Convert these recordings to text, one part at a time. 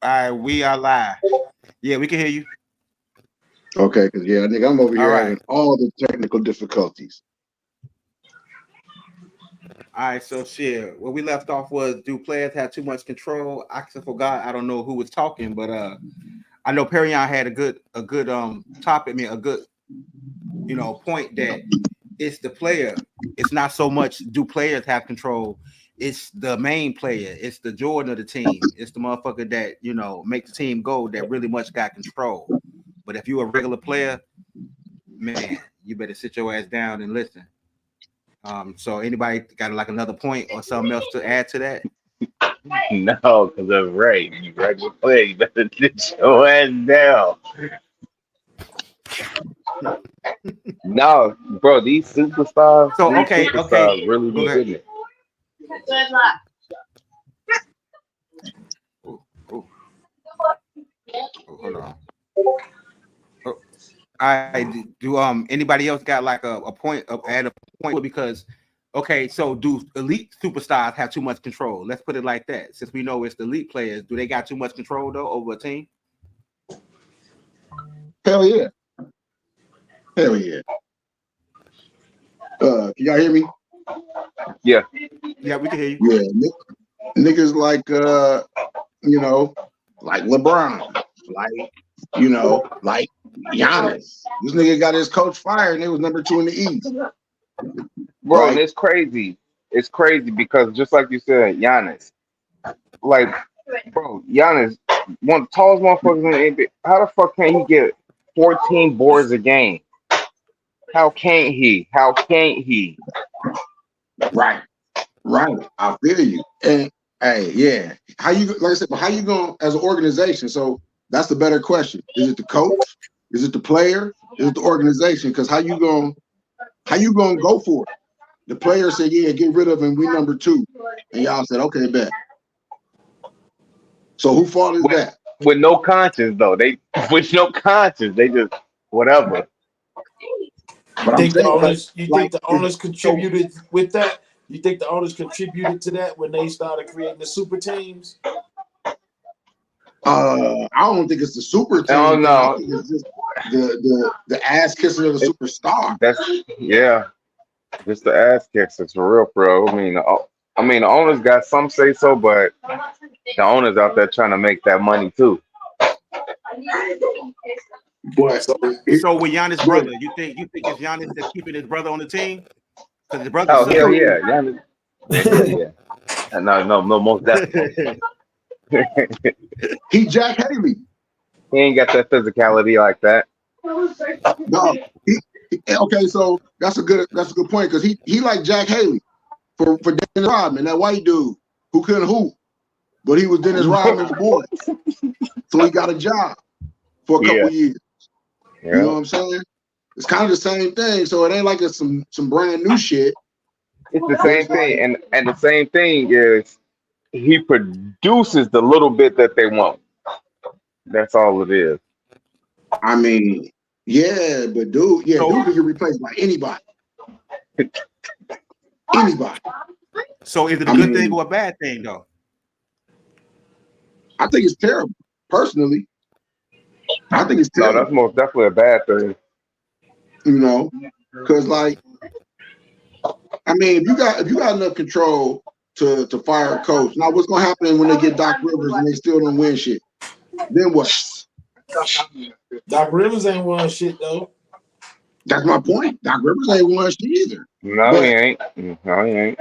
right, we are live. Yeah, we can hear you. Okay, because nigga, I'm over All here right. having all the technical difficulties. All right, so shit. Where we left off was, do players have too much control? I forgot. I don't know who was talking, but I know Perignon had a good topic, a good point that it's the player. It's not so much do players have control. It's the main player. It's the Jordan of the team. It's the motherfucker that makes the team go that really much got control. But if you're a regular player, man, you better sit your ass down and listen. So anybody got like another point or something else to add to that? No, because that's right. You regular player, you better sit your ass down. No, bro, So these okay, superstars really go be ahead. getting it. Oh, oh, oh, hold on. Oh, I do. Anybody else got like a point of add a point because okay, so do elite superstars have too much control? Let's put it like that. Since we know it's the elite players, do they got too much control though over a team? Hell yeah. Hell yeah. Can y'all hear me? Yeah. Yeah, we can hear you. Yeah, niggas like like LeBron, like Giannis. This nigga got his coach fired and it was #2 in the East. Bro, and Right? it's crazy. It's crazy because just like you said, Giannis, like, bro, Giannis, one of the tallest motherfuckers in the NBA. How the fuck can he get 14 boards a game? How can't he? How can't he? Right. Right. I feel you. And hey, yeah. How you like I said, but how you going as an organization? So that's the better question. Is it the coach? Is it the player? Is it the organization? Because how you gonna go for it? The player said, yeah, get rid of him, we #2. And y'all said, okay, bet. So who fault is With, that? with no conscience though. They with no conscience. They just whatever. But I'm saying You like think the if, owners so contributed with that? You think the owners contributed to that when they started creating the super teams? I don't think it's the super I team don't thing. I know. think it's just the ass kissing of the It, superstar. that's yeah. Just the ass kicks. It's for real, bro. I mean, the owners got some say so, but the owners out there trying to make that money too. But So it, So with Giannis' but brother, you think it's Giannis that's keeping his brother on the team because his brother's Oh hell suspect? yeah, Giannis. Yeah. No, most definitely. he Jack Haley. He ain't got that physicality like that. No, okay, so that's a good point because he like Jack Haley for Dennis Rodman, that white dude who couldn't hoop, but he was Dennis Rodman's boy, so he got a job for a couple Yeah, years. You know yeah. what I'm saying? It's kind of the same thing, so it ain't like it's some brand new shit, It's the but same it's like, thing, and the same thing is he produces the little bit that they want. That's all it is. I mean, yeah, but So dude can get replaced by anybody, anybody. so is it a I good thing mean, or a bad thing though? I think it's terrible. Personally, I think it's No, terrible. that's most definitely a bad thing. You know, because like, I mean, if you got enough control to fire a coach, now what's gonna happen when they get Doc Rivers and they still don't win shit? Then what? Doc Rivers ain't won shit though. That's my point. Doc Rivers ain't won shit either. No, he But ain't. No, he ain't.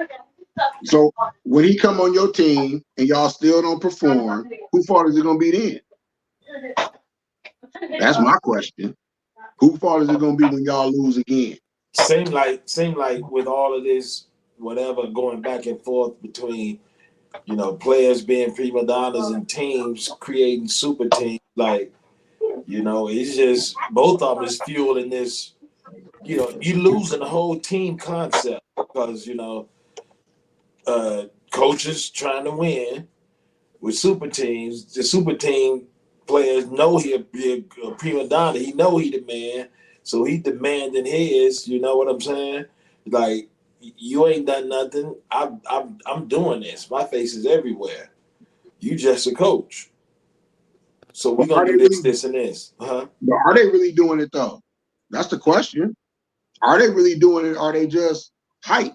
so when he come on your team and y'all still don't perform, who fault is it gonna be then? That's my question. Who fault is it gonna be when y'all lose again? Seem like with all of this, whatever going back and forth between players being prima donnas and teams creating super teams, like it's just both of them is fueling this. You losing the whole team concept because coaches trying to win with super teams. The super team players know he'll be a prima donna. He know he the man, so he demanding his. You know what I'm saying? Like you ain't done nothing. I'm doing this. My face is everywhere. You just a coach. So we're Are gonna they do this, really? this, and this. But are they really doing it though? That's the question. Are they really doing it? Are they just hype?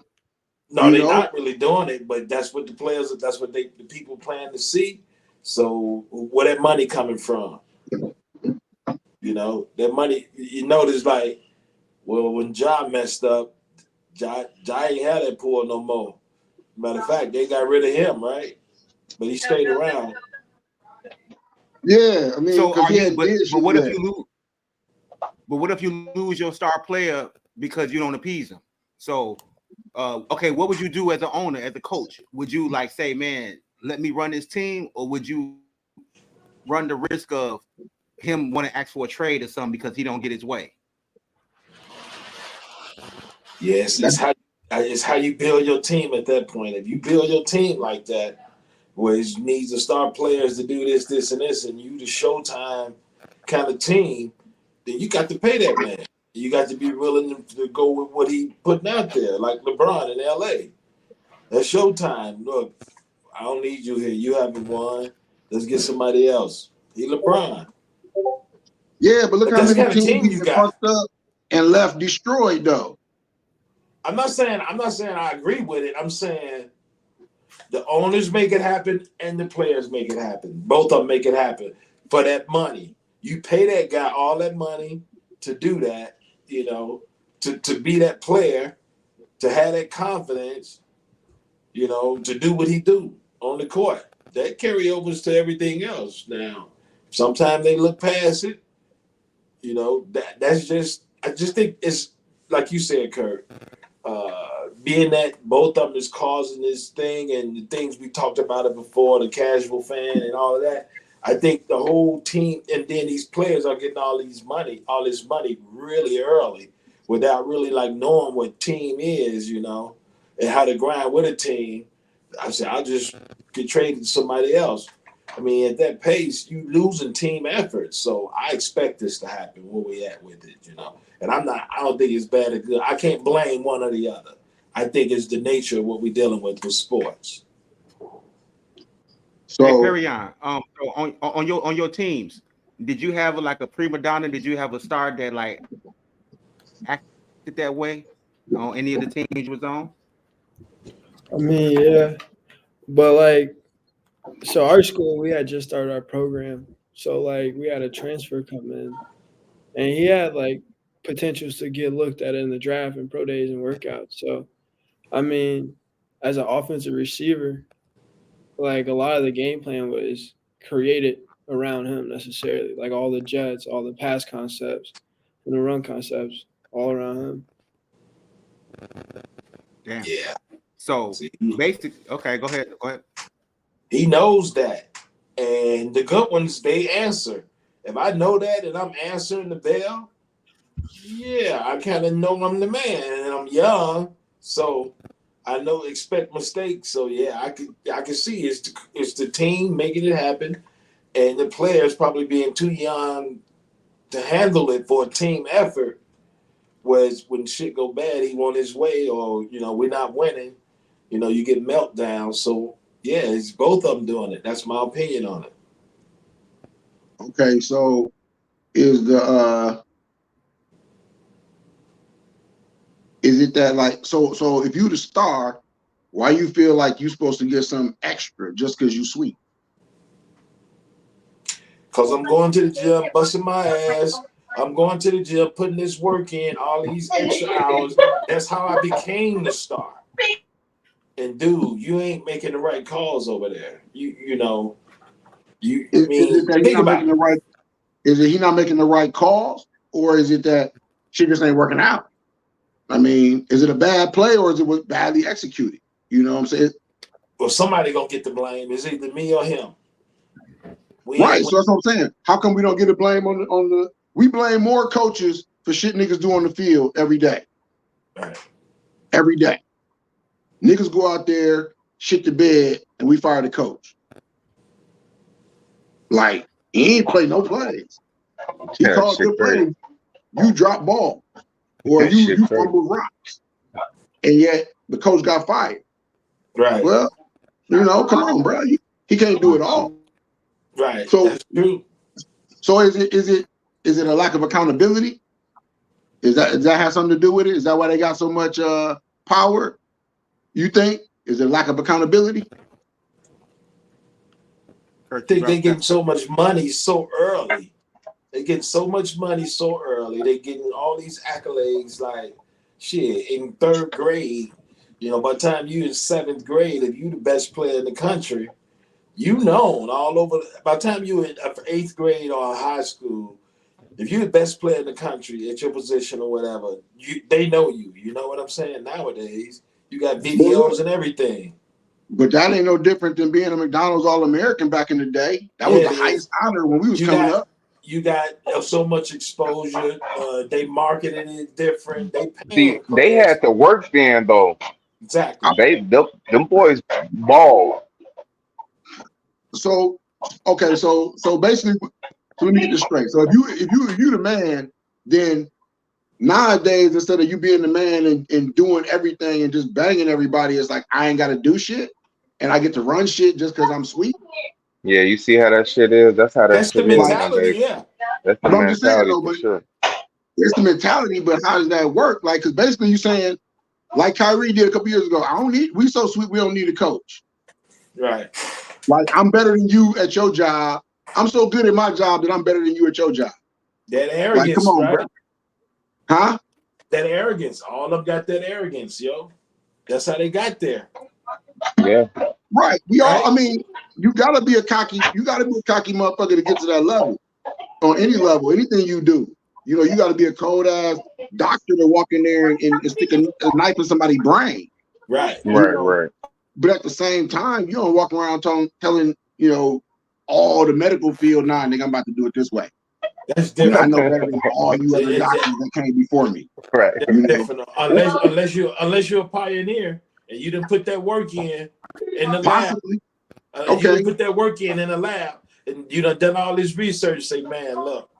No, You they're know? not really doing it, but that's what the players, that's what the people plan to see. So where that money coming from? You know, that money, you notice like, well, when Ja messed up, Ja ain't had that pool no more. Matter of fact, they got rid of him, right? But he stayed around. Yeah, I mean, So because are he you? had did But shit. what if Yeah. you lose? But what if you lose your star player because you don't appease him? So, okay, what would you do as an owner, as a coach? Would you like say, man, let me run this team, or would you run the risk of him want to ask for a trade or something because he don't get his way? Yes, it's how you build your team at that point. If you build your team like that, where it needs to star players to do this, this, and this, and you the Showtime kind of team, then you got to pay that man. You got to be willing to go with what he putting out there, like LeBron in LA. That's Showtime. Look, I don't need you here. You haven't won. Let's get somebody else. He LeBron. Yeah, but look But how that's the many kind of teams team he you done got. fucked up and left destroyed though. I'm not saying I agree with it. I'm saying the owners make it happen and the players make it happen. Both of them make it happen for that money. You pay that guy all that money to do that, you know, to be that player, to have that confidence, you know, to do what he do on the court. That carryovers to everything else. Now, sometimes they look past it. You know, that's just I just think it's like you said, Curt. Being that both of them is causing this thing and the things we talked about it before, the casual fan and all of that, I think the whole team and then these players are getting all this money really early without really like knowing what team is, you know, and how to grind with a team. I said, I'll just get traded to somebody else. I mean, at that pace, you losing team effort. So I expect this to happen where we at with it, you know. And I don't think it's bad or good. I can't blame one or the other. I think it's the nature of what we're dealing with sports. Hey, So Perion, so on your teams, did you have like a prima donna? Did you have a star that like acted that way on any of the teams you was on? I mean, yeah, but like, so our school, we had just started our program, so like we had a transfer come in, and he had like potentials to get looked at in the draft and pro days and workouts. So, I mean, as an offensive receiver, like a lot of the game plan was created around him necessarily, like all the jets, all the pass concepts, and the run concepts, all around him. Damn. Yeah. So See, basic. Okay, go ahead. Go ahead. he knows that. And the good ones, they answer. If I know that and I'm answering the bell, yeah, I kind of know I'm the man and I'm young. So I know expect mistakes. So yeah, I could see it's the team making it happen and the players probably being too young to handle it for a team effort. Whereas when shit go bad, he want his way, or you know we're not winning. You know you get meltdown. So yeah, it's both of them doing it. That's my opinion on it. okay, so is the is it that like so if you the star, why you feel like you supposed to get some extra just because you sweet? Cause I'm going to the gym, busting my ass. I'm going to the gym, putting this work in, all these extra hours. That's how I became the star. And dude, you ain't making the right calls over there. You know, I Is it mean, that he think not about making it. the right? Is it he not making the right calls, or is it that shit just ain't working out? I mean, is it a bad play or is it was badly executed? You know what I'm saying? Well, somebody gonna get the blame. It's either me or him. We Right. ain't So that's what I'm saying. How come we don't get the blame on the we blame more coaches for shit niggas do on the field every day. right. Every day. Niggas go out there, shit the bed, and we fire the coach. Like, he ain't play no plays. He Yeah, called shit good crazy. plays. You drop ball. Or That shit you crazy. fumble rocks. And yet the coach got fired. Right. Well, you know, come on, bro. He can't do it all. Right. So That's true. So is it a lack of accountability? Does that have something to do with it? Is that why they got so much power? You think? Is it a lack of accountability? I think they getting so much money so early. They getting so much money so early. They getting all these accolades like shit in third grade. You know, by the time you in seventh grade, if you the best player in the country, you known all over. By the time you in eighth grade or high school, if you're the best player in the country at your position or whatever, they know you. You know what I'm saying? Nowadays, you got videos and everything. But that ain't no different than being a McDonald's All-American back in the day. That was the highest honor when we was coming up. You got so much exposure. They marketed it different. They had to work then though. Exactly. Them boys ball. So okay, so basically, so let me get this straight. So if you the man, then nowadays instead of you being the man and doing everything and just banging everybody, it's like I ain't got to do shit and I get to run shit just because I'm sweet. Yeah, you see how that shit is. That's how that shit the is mentality. nowadays. That's the mentality for sure. It's the mentality, but how does that work? Like, because basically you're saying, like Kyrie did a couple years ago, we so sweet we don't need a coach. Right. Like I'm better than you at your job. I'm so good at my job that I'm better than you at your job. That arrogance, like, come on, right? Bro. Huh? That arrogance. All of them got that arrogance, yo. That's how they got there. Yeah. Right. We all. I mean, you gotta be a cocky motherfucker to get to that level. On any level, anything you do, you know, you got to be a cold ass doctor to walk in there and stick a knife in somebody's brain. Right. Right. But at the same time, you don't walk around telling you know all the medical field, nah, nigga, I'm about to do it this way. That's different. I know better than all you other doctors that came before me. Right. That's different. Unless you're a pioneer and you didn't put that work in the Possibly. lab. You didn't put that work in the lab, and you done all this research. Say, man, look,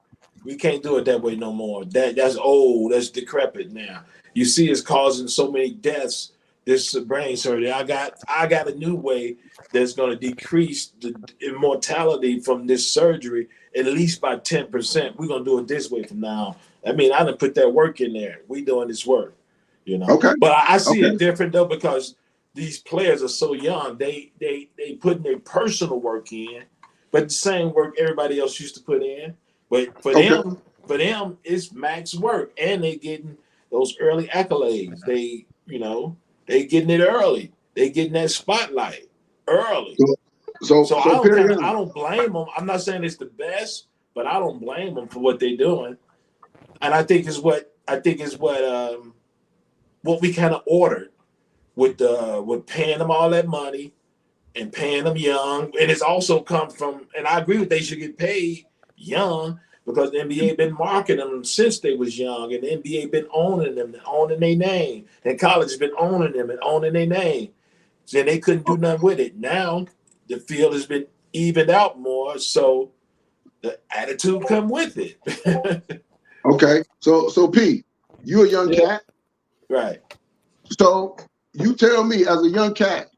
we can't do it that way no more. That's old. That's decrepit now. You see, it's causing so many deaths. This brain surgery. I got a new way that's going to decrease the immortality from this surgery at least by 10%. We're going to do it this way from now. I mean, I done put that work in there. We doing this work, you know. Okay. But I see it different though because these players are so young. They putting their personal work in, but the same work everybody else used to put in. But for them, it's max work, and they getting those early accolades. They getting it early. They getting that spotlight early. So I don't blame them. I'm not saying it's the best, but I don't blame them for what they're doing. And I think is what we kind of ordered with paying them all that money and paying them young. And it's also come from, and I agree with they should get paid young because the NBA been marketing them since they was young, and the NBA been owning them, and owning their name, and college has been owning them and owning their name. So they couldn't do nothing with it. Now the field has been evened out more, so the attitude come with it. Okay, so P, you a young cat, right? So you tell me, as a young cat,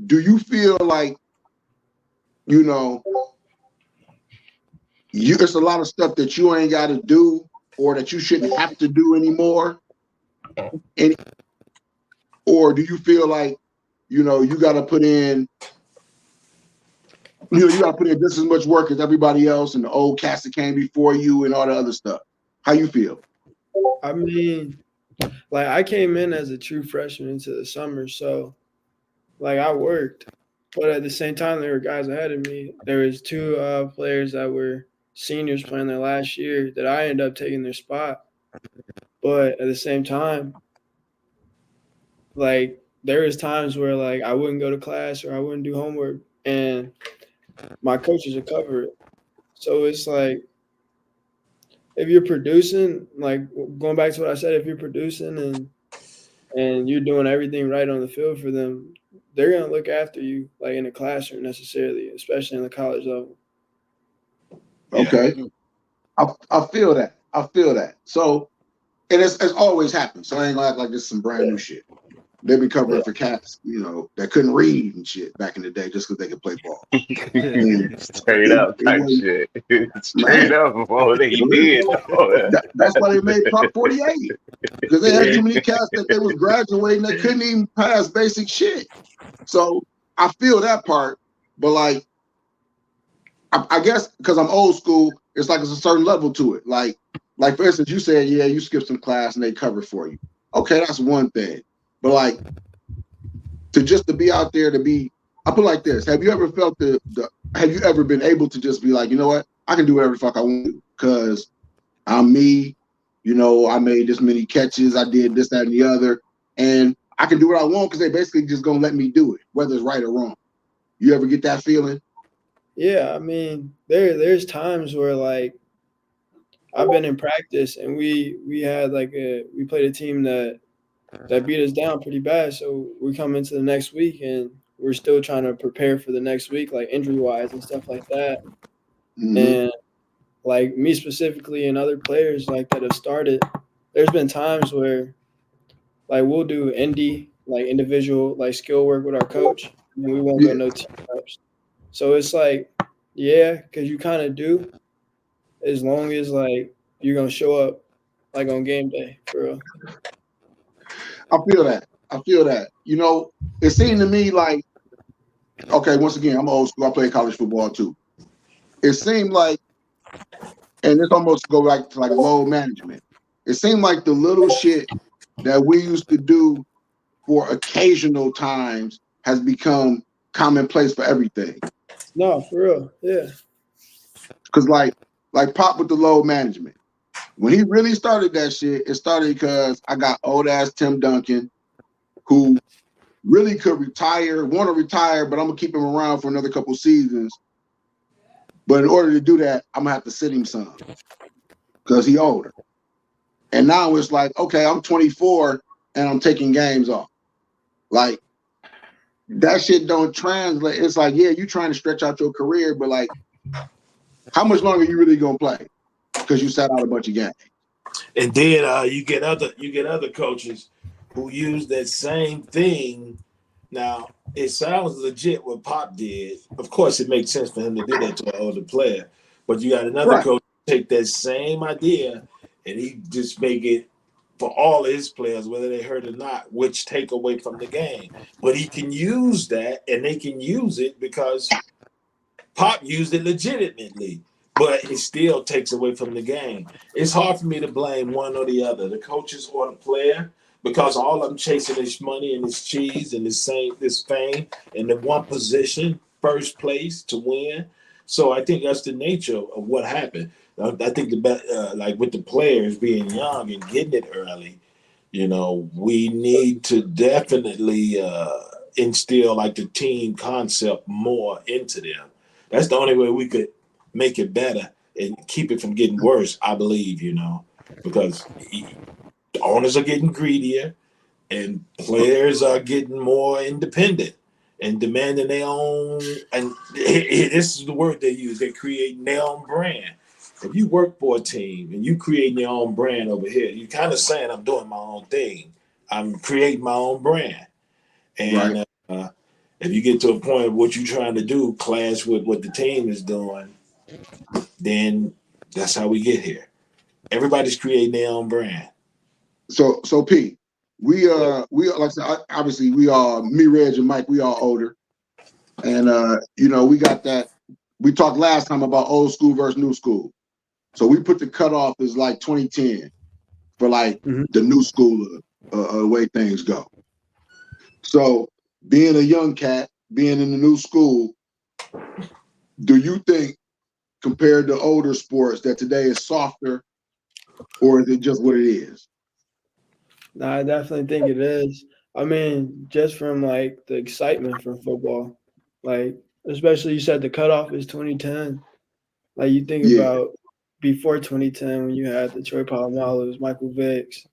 do you feel like it's a lot of stuff that you ain't got to do or that you shouldn't have to do anymore? Or do you feel like, you got to put in, you got to put in just as much work as everybody else and the old cats that came before you and all the other stuff? How you feel? I mean, like I came in as a true freshman into the summer, so like I worked, but at the same time there were guys ahead of me. There was two players that were seniors playing their last year that I ended up taking their spot. But at the same time, like there was times where like I wouldn't go to class or I wouldn't do homework, and my coaches would cover it. So it's like if you're producing, like going back to what I said, if you're producing and you're doing everything right on the field for them, they're gonna look after you like in the classroom necessarily, especially in the college level. Okay. I feel that. So, and it's always happened. So I ain't gonna act like this is some brand new shit. they've been covering for cats, that couldn't read and shit back in the day just because they could play ball. And Straight up it type was, shit. Straight man, up, boy, they did. that's why they made Prop 48. Because they had too many cats that they was graduating that couldn't even pass basic shit. So I feel that part, but like I guess because I'm old school, it's like it's a certain level to it. Like for instance, you said, yeah, you skipped some class and they cover for you. Okay, that's one thing. But like to be out there I put it like this. Have you ever felt have you ever been able to just be like, you know what? I can do whatever the fuck I want to because I'm me, I made this many catches, I did this, that, and the other, and I can do what I want because they basically just gonna let me do it, whether it's right or wrong. You ever get that feeling? Yeah, I mean, there's times where like I've been in practice and we had we played a team that beat us down pretty bad. So we come into the next week and we're still trying to prepare for the next week, like injury wise and stuff like that. Mm-hmm. And like me specifically and other players like that have started, there's been times where like we'll do like individual like skill work with our coach and we won't go no team reps. So it's like, yeah, because you kind of do as long as like you're gonna show up like on game day for real. I feel that. It seemed to me like, okay, once again, I'm old school. I played college football too. It seemed like, and this almost go back to like load management. It seemed like the little shit that we used to do for occasional times has become commonplace for everything. No, for real, yeah. Because like Pop with the load management. When he really started that shit, it started because I got old ass Tim Duncan, who really could want to retire, but I'm gonna keep him around for another couple seasons. But in order to do that, I'm gonna have to sit him some because he older. And now it's like, okay, I'm 24 and I'm taking games off. Like that shit don't translate. It's like, yeah, you trying to stretch out your career, but like, how much longer you really gonna play? Because you sat out a bunch of games. And then you get other coaches who use that same thing. Now it sounds legit what Pop did. Of course, it makes sense for him to do that to an older player. But you got another Right. coach take that same idea and he just make it for all of his players, whether they hurt or not, which take away from the game. But he can use that, and they can use it because Pop used it legitimately. But it still takes away from the game. It's hard for me to blame one or the other, the coaches or the player, because all of them chasing this money and this cheese and this fame and the one position, first place to win. So I think that's the nature of what happened. I think like with the players being young and getting it early, we need to definitely instill like the team concept more into them. That's the only way we could make it better and keep it from getting worse, I believe, because the owners are getting greedier and players are getting more independent and demanding their own. And this is the word they use. They create their own brand. If you work for a team and you create your own brand over here, you're kind of saying, I'm doing my own thing. I'm creating my own brand. And Right. If you get to a point of what you're trying to do clash with what the team is doing, then that's how we get here. Everybody's creating their own brand. So Pete, we like I said, obviously we all, me, Reg, and Mike, we all older, and we got that. We talked last time about old school versus new school, so we put the cutoff as like 2010 for like the new school way things go. So being a young cat, being in the new school, do you think compared to older sports that today is softer, or is it just what it is? No, I definitely think it is. I mean, just from like the excitement from football, like especially you said the cutoff is 2010. Like you think Yeah. about before 2010 when you had the Troy Polamalu's, Michael Vicks,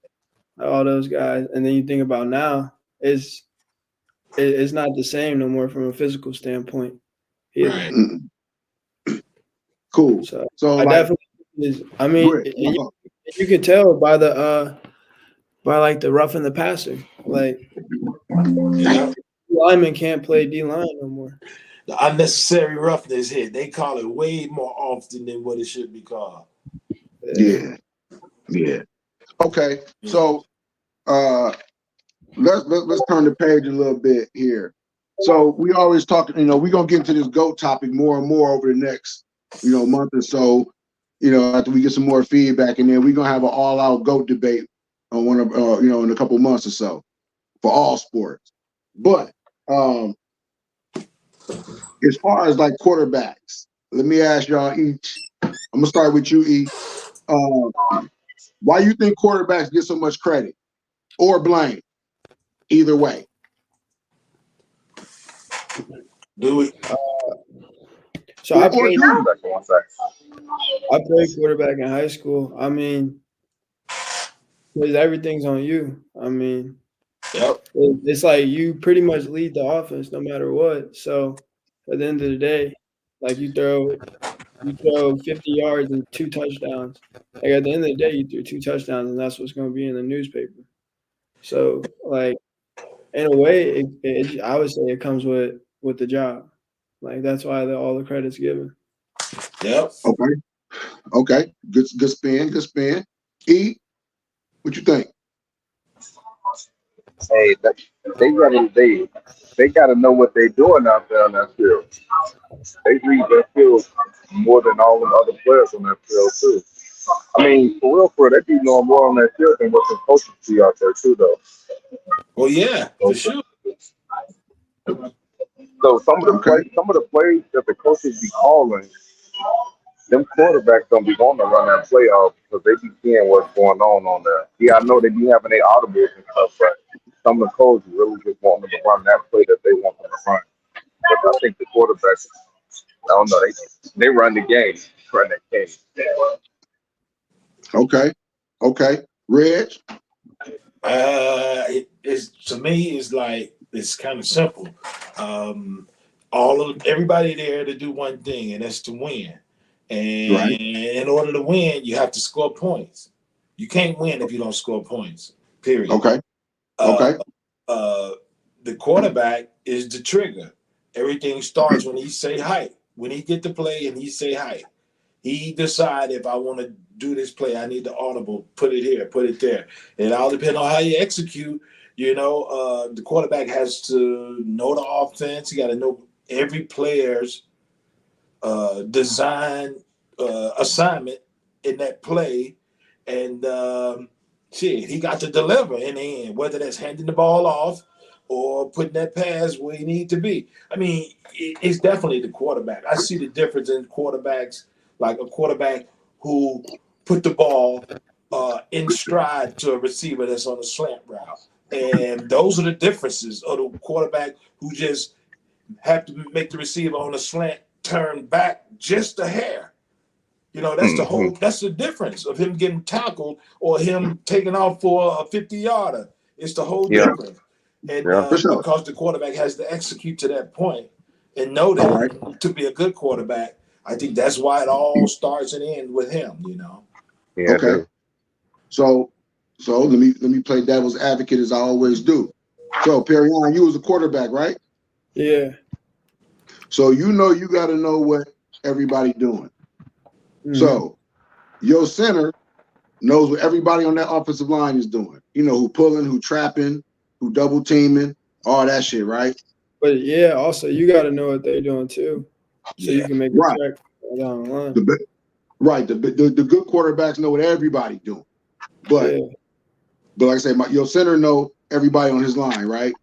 all those guys, and then you think about now, it's not the same no more from a physical standpoint either. Right. Cool. So I like, definitely is. I mean, go ahead. you can tell by by like the roughing the passer. Like Yeah. linemen can't play D line no more. The unnecessary roughness hit. They call it way more often than what it should be called. Yeah. Okay, so let's turn the page a little bit here. So we always talk, we're gonna get into this GOAT topic more and more over the next, month or so. After we get some more feedback, and then we're gonna have an all-out GOAT debate on one of, in a couple months or so for all sports. But as far as like quarterbacks, let me ask y'all each. I'm gonna start with you, E. Why you think quarterbacks get so much credit or blame? Either way. Do we? So I played quarterback in high school. I mean, because everything's on you. I mean, Yep. it's like you pretty much lead the offense no matter what. So at the end of the day, like you throw 50 yards and 2 touchdowns. Like at the end of the day, you threw 2 touchdowns, and that's what's going to be in the newspaper. So like in a way, I would say it comes with the job. Like that's why all the credit's given. Yep. Okay. Good spin. E, what you think? Hey, they gotta know what they're doing out there on that field. They read that field more than all the other players on that field too. I mean, for real, they be knowing more on that field than what the coaches see out there too, though. Well, yeah, for sure. So some of the plays that the coaches be calling, them quarterbacks don't be going to run that play off because they be seeing what's going on there. Yeah, I know they be having their audibles and stuff, but some of the coaches really just want them to run that play that they want them to run. But I think the quarterbacks, I don't know, they run the game, run that game. Okay. Reg? It's to me, it's kind of simple. Everybody there to do one thing, and that's to win. And Right. in order to win, you have to score points. You can't win if you don't score points. Period. Okay. The quarterback is the trigger. Everything starts when he say height. When he get the play and he say height, he decide if I want to do this play, I need the audible, put it here, put it there. It all depends on how you execute. The quarterback has to know the offense. You got to know every player's design assignment in that play, and he got to deliver in the end, whether that's handing the ball off or putting that pass where he need to be. I mean, it's definitely the quarterback. I see the difference in quarterbacks, like a quarterback who put the ball in stride to a receiver that's on a slant route. And those are the differences of the quarterback who just have to make the receiver on a slant turn back just a hair. That's the difference of him getting tackled or him taking off for a 50-yarder. It's the whole difference. And sure. Because the quarterback has to execute to that point and know that to be a good quarterback, I think that's why it all starts and ends with him, Yeah, okay. So let me play devil's advocate as I always do. So Perryon, you was a quarterback, right? Yeah. So you got to know what everybody doing. Mm-hmm. So your center knows what everybody on that offensive line is doing. You know who pulling, who trapping, who double teaming, all that shit, right? But yeah, also you got to know what they're doing too, so you can make a check down the line. The good quarterbacks know what everybody doing, but like I said, your center know everybody on his line, right?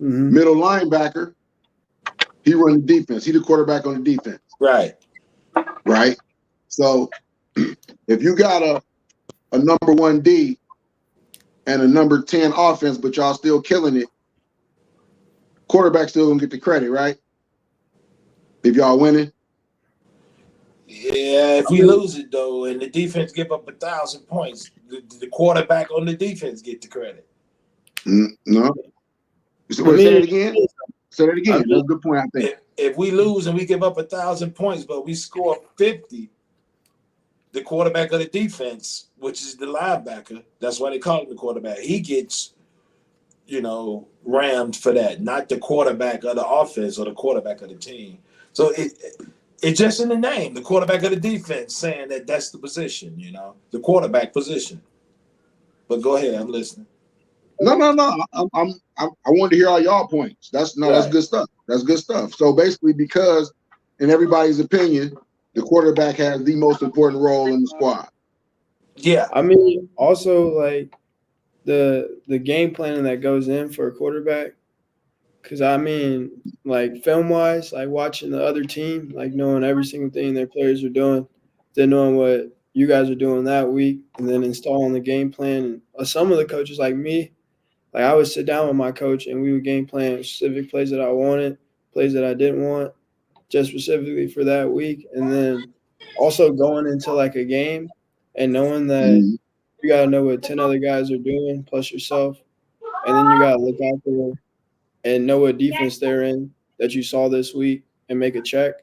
Mm-hmm. Middle linebacker, he run the defense. He the quarterback on the defense, right? So if you got a number 1 D and a number 10 offense, but y'all still killing it, quarterback still gonna get the credit, right? If y'all winning. Yeah, if we lose it though, and the defense give up 1,000 points, the quarterback on the defense get the credit. No. Say that again. Say that again. That's a good point, I think. If we lose and we give up 1,000 points, but we score 50, the quarterback of the defense, which is the linebacker. That's why they call him the quarterback. He gets, rammed for that, not the quarterback of the offense or the quarterback of the team. So it's just in the name, the quarterback of the defense, saying that that's the position, the quarterback position. But go ahead, I'm listening. No. I wanted to hear all y'all points. That's good stuff. That's good stuff. So basically, because in everybody's opinion, the quarterback has the most important role in the squad. Yeah. I mean, also like the game planning that goes in for a quarterback. Because I mean, like film wise, like watching the other team, like knowing every single thing their players are doing, then knowing what you guys are doing that week, and then installing the game plan. And some of the coaches, like me, like I would sit down with my coach and we would game plan specific plays that I wanted, plays that I didn't want, just specifically for that week. And then also going into like a game and knowing that you got to know what 10 other guys are doing plus yourself. And then you got to look out there and know what defense they're in that you saw this week and make a check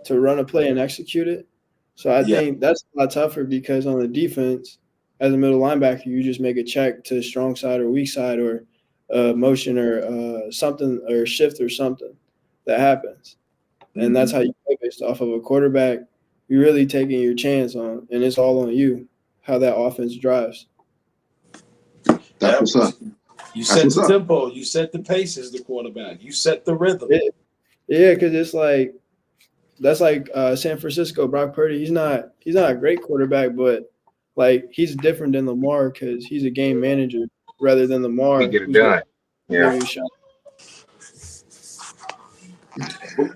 to run a play and execute it. So I think that's a lot tougher because on the defense, as a middle linebacker, you just make a check to strong side or weak side or motion or something or shift or something that happens. And that's how you play based off of a quarterback. You're really taking your chance on, and it's all on you, how that offense drives. That's what's up. You set the tempo. You set the pace as the quarterback. You set the rhythm. Yeah, because it's like that's like San Francisco, Brock Purdy. He's not a great quarterback, but like he's different than Lamar because he's a game manager rather than Lamar. He get it done. Yeah.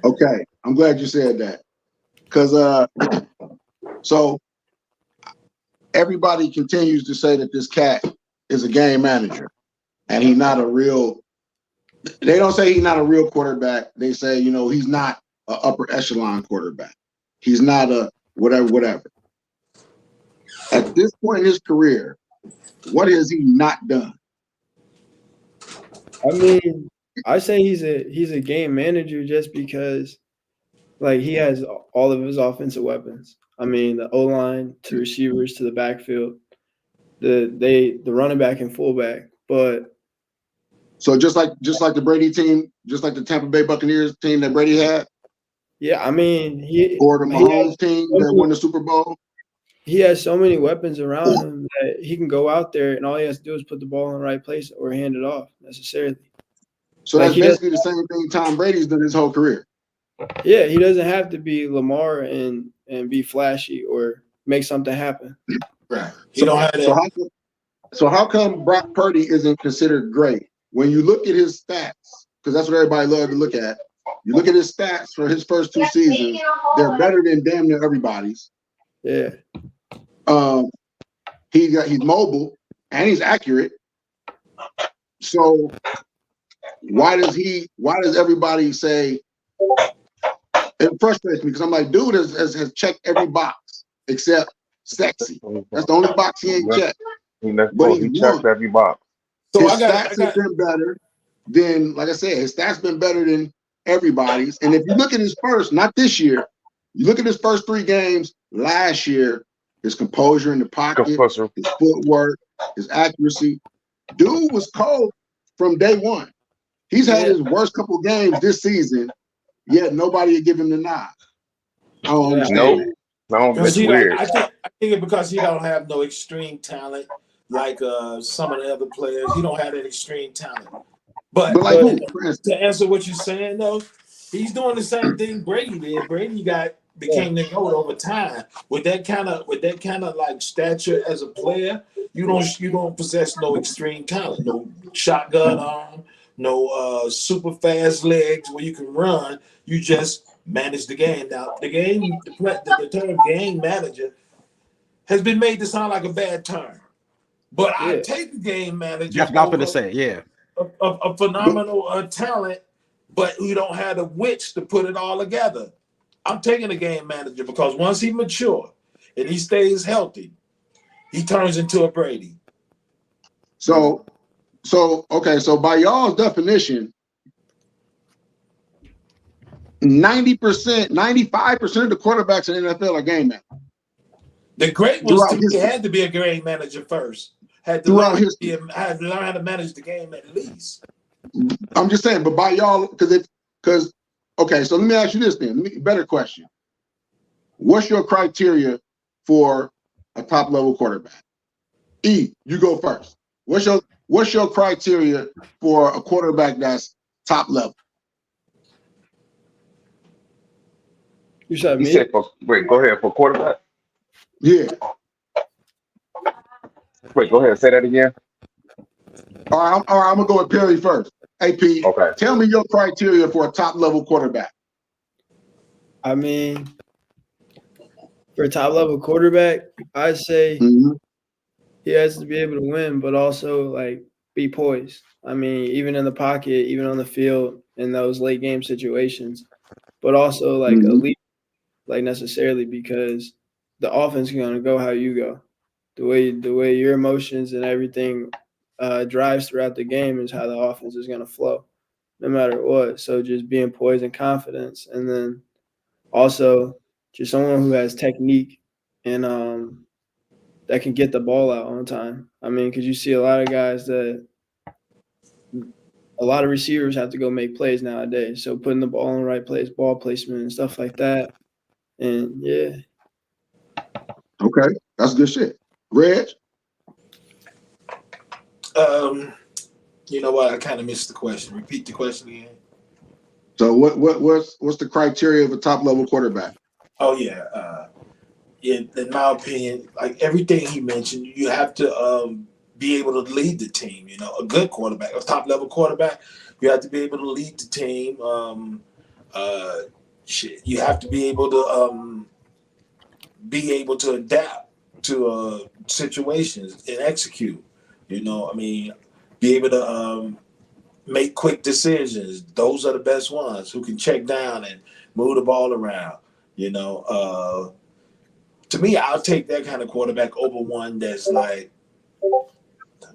Okay, I'm glad you said that because so everybody continues to say that this cat is a game manager and he's not a real. They don't say he's not a real quarterback. They say he's not an upper echelon quarterback. He's not a whatever. At this point in his career, what has he not done? I mean, I say he's a game manager just because, like, he has all of his offensive weapons. I mean, the O-line to receivers to the backfield, the running back and fullback. But so just like the Brady team, just like the Tampa Bay Buccaneers team that Brady had. Yeah, I mean, or the Mahomes team that won the Super Bowl. He has so many weapons around him that he can go out there and all he has to do is put the ball in the right place or hand it off necessarily. So that's basically the same thing Tom Brady's done his whole career. Yeah, he doesn't have to be Lamar and be flashy or make something happen. Right. He don't have that. So how come Brock Purdy isn't considered great? When you look at his stats, because that's what everybody loves to look at. You look at his stats for his first 2 seasons, they're better than damn near everybody's. Yeah. He's mobile and he's accurate. So why does everybody say it frustrates me because I'm like, dude has checked every box except sexy. That's the only box he ain't checked. But he checked every box. So his stats have been better than, like I said, his stats been better than everybody's. And if you look at his first, not this year, you look at his first 3 games last year, his composure in the pocket, his footwork, his accuracy. Dude was cold from day one. He's had his worst couple games this season, yet nobody would give him the nod. I don't understand. No, that's weird. I think it's because he don't have no extreme talent like some of the other players. He don't have that extreme talent. But like to answer what you're saying, though, he's doing the same thing Brady did. Brady became the GOAT over time. With that kind of like stature as a player, you don't possess no extreme talent, no shotgun arm, no super fast legs where you can run. You just manage the game. Now the term game manager has been made to sound like a bad term, but I take the game manager. Just got to say, a phenomenal talent, but we don't have the wits to put it all together. I'm taking a game manager because once he mature and he stays healthy, he turns into a Brady. So by y'all's definition, 90%, 95% of the quarterbacks in the NFL are game managers. The great ones throughout to me history. had to be a game manager first. Had to Throughout learn history. had to learn how to manage the game at least. I'm just saying, but by y'all, because okay, so let me ask you this then. Better question. What's your criteria for a top level quarterback? E, you go first. What's your criteria for a quarterback that's top level? You said You me? said wait, go ahead for quarterback. Yeah. Wait, go ahead. Say that again. All right, I'm gonna go with Perry first. AP, Okay. tell me your criteria for a top level quarterback. I mean, for a top level quarterback, I'd say Mm-hmm. he has to be able to win, but also like be poised. I mean, even in the pocket, even on the field, in those late game situations, but also like Mm-hmm. elite, like necessarily because the offense is going to go how you go. The way your emotions and everything drives throughout the game is how the offense is going to flow, no matter what. So just being poised and confidence, and then also just someone who has technique and that can get the ball out on time. I mean, because you see a lot of guys that a lot of receivers have to go make plays nowadays. So putting the ball in the right place, ball placement and stuff like that. And yeah. Okay, that's good shit. Reg? You know what? I kind of missed the question. Repeat the question again. So what's the criteria of a top level quarterback? Oh yeah. In my opinion, like everything he mentioned, you have to be able to lead the team. You know, a good quarterback, a top level quarterback, you have to be able to lead the team. You have to be able to adapt to situations and execute. You know, I mean, be able to make quick decisions. Those are the best ones who can check down and move the ball around. You know, to me, I'll take that kind of quarterback over one that's like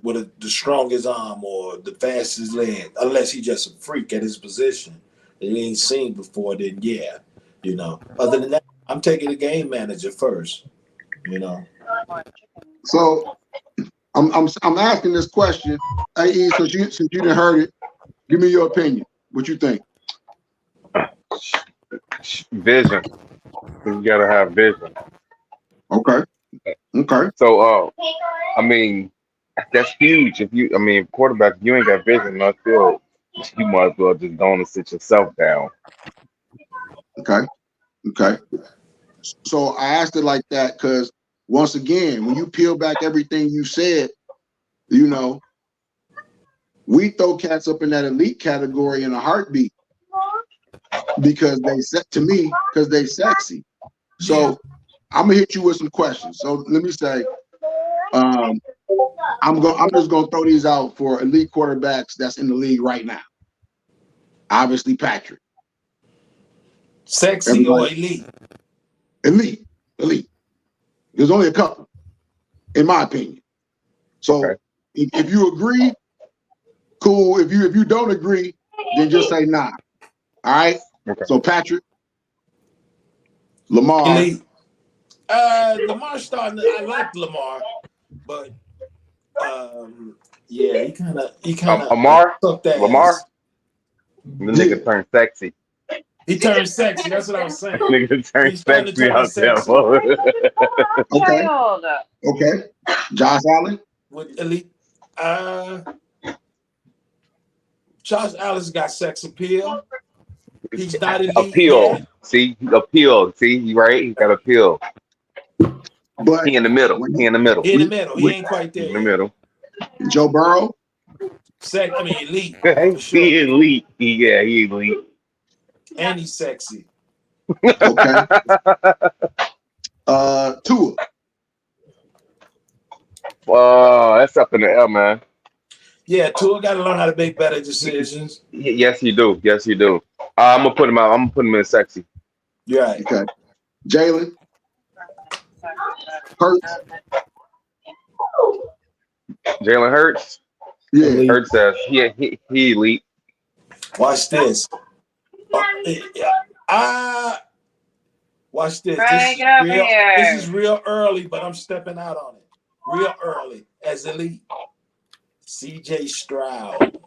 with the strongest arm or the fastest leg, unless he's just a freak at his position that he ain't seen before. Then yeah, you know. Other than that, I'm taking a game manager first. You know. So I'm asking this question, AE, since you didn't heard it, give me your opinion. What you think? Vision. You gotta have vision. Okay. Okay. So, I mean, that's huge. I mean, quarterback, you ain't got vision on the field, you might as well just go on and sit yourself down. Okay. Okay. So I asked it like that because once again, when you peel back everything you said, you know, we throw cats up in that elite category in a heartbeat because because they sexy. So I'm gonna hit you with some questions. So let me say, I'm just gonna throw these out for elite quarterbacks that's in the league right now. Obviously, Patrick. Sexy or Everybody, elite? elite. There's only a couple, in my opinion. So Okay. if you agree, cool. If you don't agree, then just say nah. All right. Okay. So Patrick, Lamar. Elite. Lamar starting. I like Lamar, but yeah, he kind of sucked Lamar, ass. the Yeah. nigga turned sexy. He turned sexy. That's what I was saying. Nigga turned He's starting to sexy turn out there, sexy boy. Okay. Okay. Josh Allen. with elite. Josh Allen's got sex appeal. He's not elite Appeal. yet. See, appeal. See, he right? He got appeal. But He in the middle. when He in the middle. He in the middle. He with ain't quite He there in the yet. middle. Joe Burrow, Elite for sure. He elite. Yeah, he elite. And he's sexy. okay. Tua. That's up in the air, man. Yeah, Tua got to learn how to make better decisions. Yes, you do. Yes, you do. I'm gonna put him out. I'm gonna put him in sexy. You're right. Okay. Jalen Hurts. Jalen Hurts. Yeah. Elite. Hurts says he elite. Watch this. Watch this. Frank, get up here. This is real early, but I'm stepping out on it. Real early as elite. C.J. Stroud.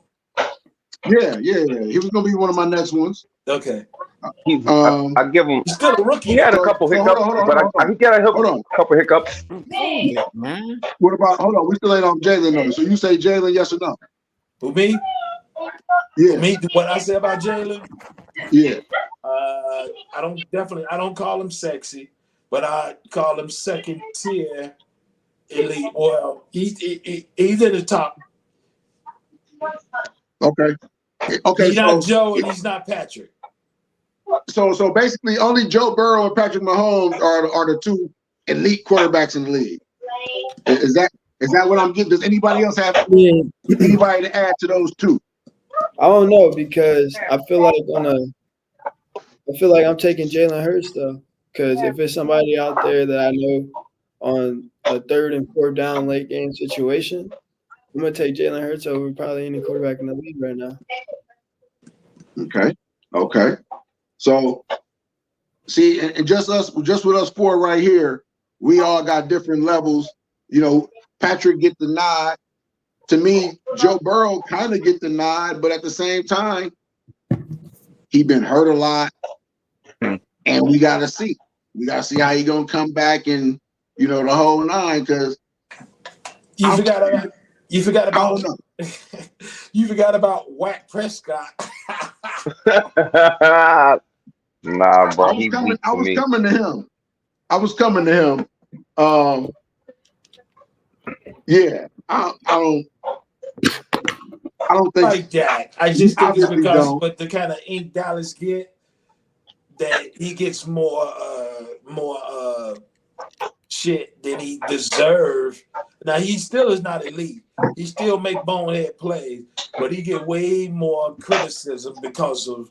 Yeah. He was gonna be one of my next ones. Okay. I give him. He's still a rookie. He had a couple hiccups, but I got a couple hiccups. Yeah, man. What about? Hold on, we still ain't on Jalen though. So you say Jalen, yes or no? Who, me? Yeah. Me, what I say about Jalen? Yeah. I don't call him sexy, but I call him second tier elite. Well, he's in the top. Okay. He's not Joe and he's not Patrick. So basically, only Joe Burrow and Patrick Mahomes are the two elite quarterbacks in the league. Is that what I'm getting? Does anybody else have anybody to add to those two? I don't know because I feel like I'm taking Jalen Hurts though. Because if it's somebody out there that I know on a 3rd and 4th down late game situation, I'm gonna take Jalen Hurts over probably any quarterback in the league right now. Okay. So, see, and just with us four right here, we all got different levels. You know, Patrick get the nod. To me, Joe Burrow kind of get the nod, but at the same time, he been hurt a lot, and we gotta see. We gotta see how he gonna come back and the whole nine. Because you forgot about you forgot about Whack Prescott. Nah, bro. I was coming to him. Yeah, I don't think like that. I just think it's because with the kind of ink Dallas get, that he gets more shit than he deserves. Now he still is not elite. He still make bonehead plays, but he get way more criticism because of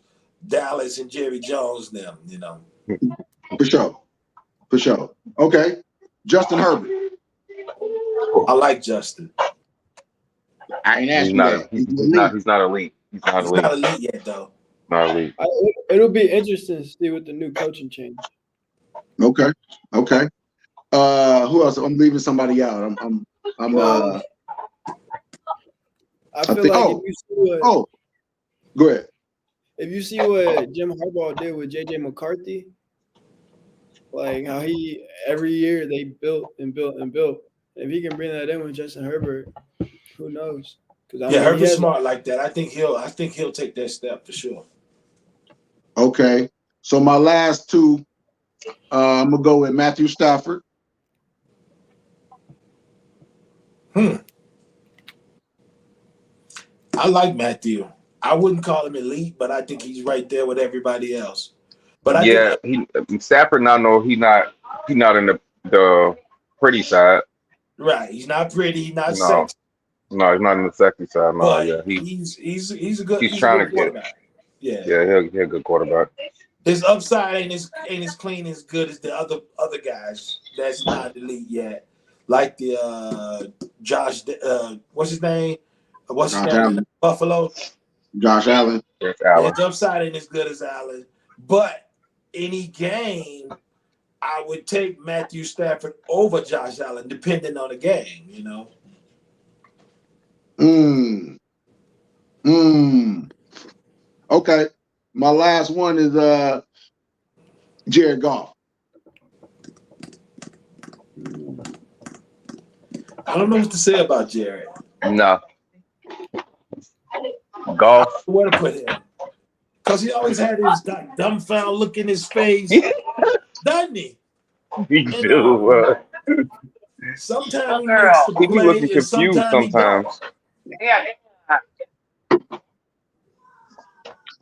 Dallas and Jerry Jones them, For sure. Okay. Justin Herbert. I like Justin. I ain't asking He's not elite. He's not elite yet, though. Not elite. It'll be interesting to see with the new coaching change. Okay. Who else? I'm leaving somebody out. I feel like if you see go ahead. If you see what Jim Harbaugh did with J.J. McCarthy, like how he every year they built and built and built. If he can bring that in with Justin Herbert, who knows? Herbert's smart like that. I think he'll take that step for sure. Okay, so my last two, I'm gonna go with Matthew Stafford. I like Matthew. I wouldn't call him elite, but I think he's right there with everybody else. But Stafford now know he not in the pretty side. Right, he's not pretty. He's not sexy. No, he's not in the sexy side. No, but yeah, he's a good. He's trying to quarterback. Yeah, he's a good quarterback. His upside ain't as clean as good as the other guys that's not elite yet, like the Josh. What's his name? Buffalo. Josh Allen. Yes, Allen. His upside ain't as good as Allen, but any game, I would take Matthew Stafford over Josh Allen, depending on the game. Okay. My last one is Jared Goff. I don't know what to say about Jared. No. Goff. Where to put him? Because he always had his dumbfound look in his face, doesn't he? He do. Sometimes he be looking confused sometimes. Yeah.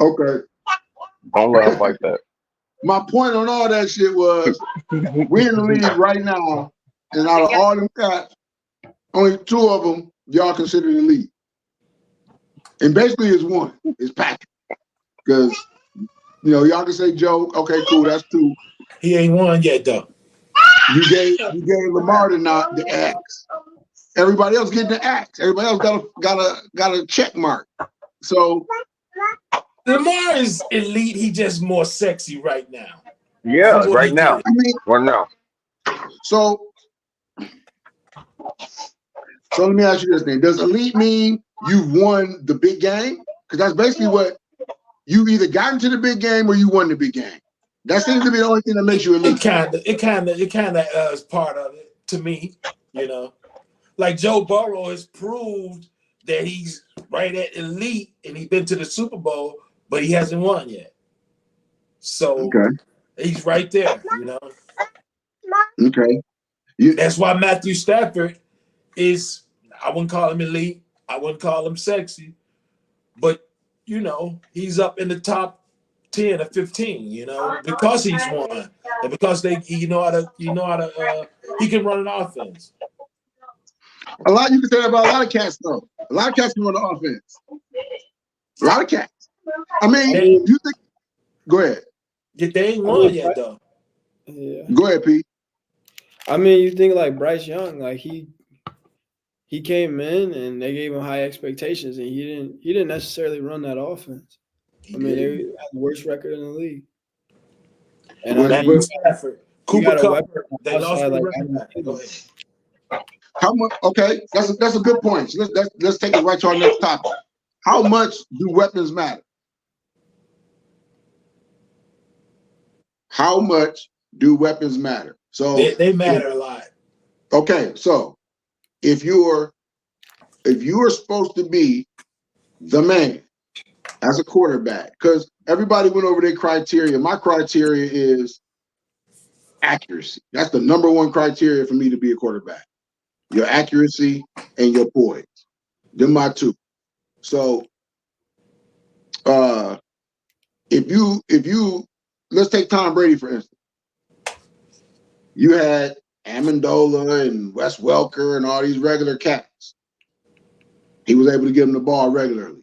Okay. Don't laugh like that. My point on all that shit was we're in the league right now, and out of all them cats, only two of them y'all consider elite. And basically it's one. It's Patrick. Because y'all can say Joe, okay, cool, that's two. He ain't won yet though. You gave Lamar the axe. Everybody else getting the axe. Everybody else got a check mark. So Lamar is elite. He just more sexy right now. Yeah, what right he now. did. I mean, Right now. so let me ask you this thing. Does elite mean you've won the big game? Because that's basically what you either got into the big game or you won the big game. That seems to be the only thing that makes you elite. It kind of is part of it to me. You know, like Joe Burrow has proved that he's right at elite, and he's been to the Super Bowl, but he hasn't won yet. So Okay. he's right there. You know, Okay. that's why Matthew Stafford is. I wouldn't call him elite. I wouldn't call him sexy, but you know, he's up in the top 10 or 15, you know, because he's won and because he can run an offense. A lot you can say that about a lot of cats though. A lot of cats can run the offense. A lot of cats. I mean, you think? Go ahead. They ain't won yet though. Yeah. Go ahead, Pete. I mean, you think like Bryce Young, like he came in and they gave him high expectations, and he didn't necessarily run that offense. I mean, they had the worst record in the league. And I mean, Stafford, you got Cooper a weapon Cup, they lost outside, the like, running back. Go ahead. How much? Okay, that's a good point. So let's take it right to our next topic. How much do weapons matter? How much do weapons matter? So they matter a lot. Okay, so if you're supposed to be the man as a quarterback, because everybody went over their criteria. My criteria is accuracy. That's the number one criteria for me to be a quarterback. Your accuracy and your poise. They're my two. So if you let's take Tom Brady for instance. You had Amendola and Wes Welker and all these regular cats. He was able to give them the ball regularly.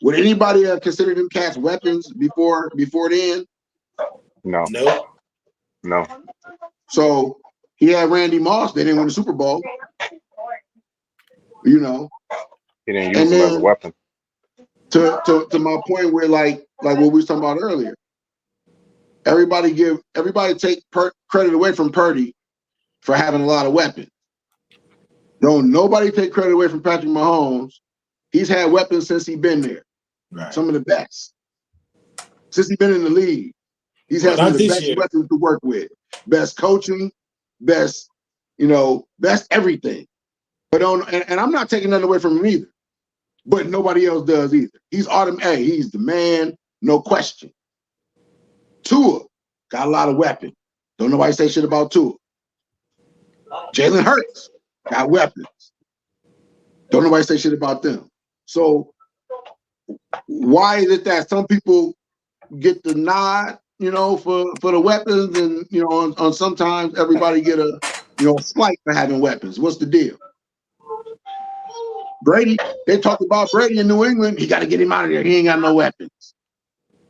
Would anybody have considered them cats weapons before then? No. No. So he had Randy Moss. They didn't win the Super Bowl. You know. He didn't use him as a weapon. To my point where like what we was talking about earlier. Everybody take credit away from Purdy for having a lot of weapons. Don't nobody take credit away from Patrick Mahomes. He's had weapons since he's been there. Right. Some of the best. Since he's been in the league. He's had some of the best weapons to work with. Best coaching, best everything. But and I'm not taking nothing away from him either. But nobody else does either. He's he's the man, no question. Tua got a lot of weapons. Don't nobody say shit about Tua. Jalen Hurts got weapons. Don't nobody say shit about them. So why is it that some people get the nod, for the weapons, and on sometimes everybody get a slight for having weapons? What's the deal? Brady, they talked about Brady in New England. He got to get him out of there. He ain't got no weapons.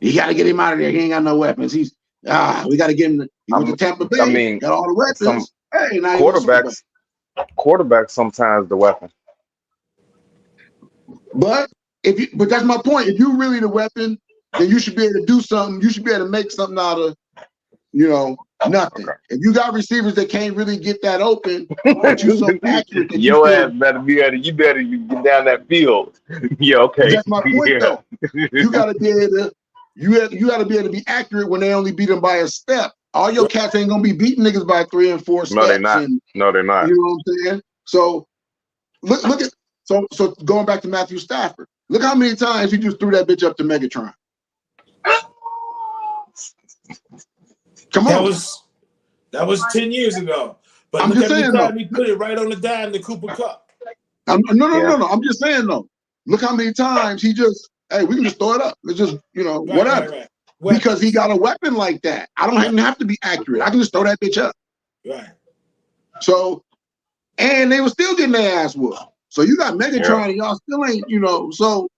You got to get him out of there. He ain't got no weapons. We got to get him. He went to Tampa Bay. I mean, got all the weapons. Hey, now quarterbacks sometimes the weapon. But but that's my point. If you're really the weapon, then you should be able to do something. You should be able to make something out of, nothing. Okay. If you got receivers that can't really get that open, but you so accurate that your ass better be able to, you better get down that field. Yeah, okay. That's my point though. You gotta be able to you gotta be able to be accurate when they only beat them by a step. All your cats ain't gonna be beating niggas by 3 and 4 steps. No, they're not. No, they're not. You know what I'm saying? So look at so going back to Matthew Stafford. Look how many times he just threw that bitch up to Megatron. Come on. That was 10 years ago. But I'm look just how saying, many times he put it right on the dime, the Cooper Cup. No. I'm just saying though. Look how many times he just, hey, we can just throw it up. It's just, whatever. Right. Because he got a weapon like that. I don't even have to be accurate. I can just throw that bitch up. Right. So, and they were still getting their ass whooped. So you got Megatron and y'all still ain't, so,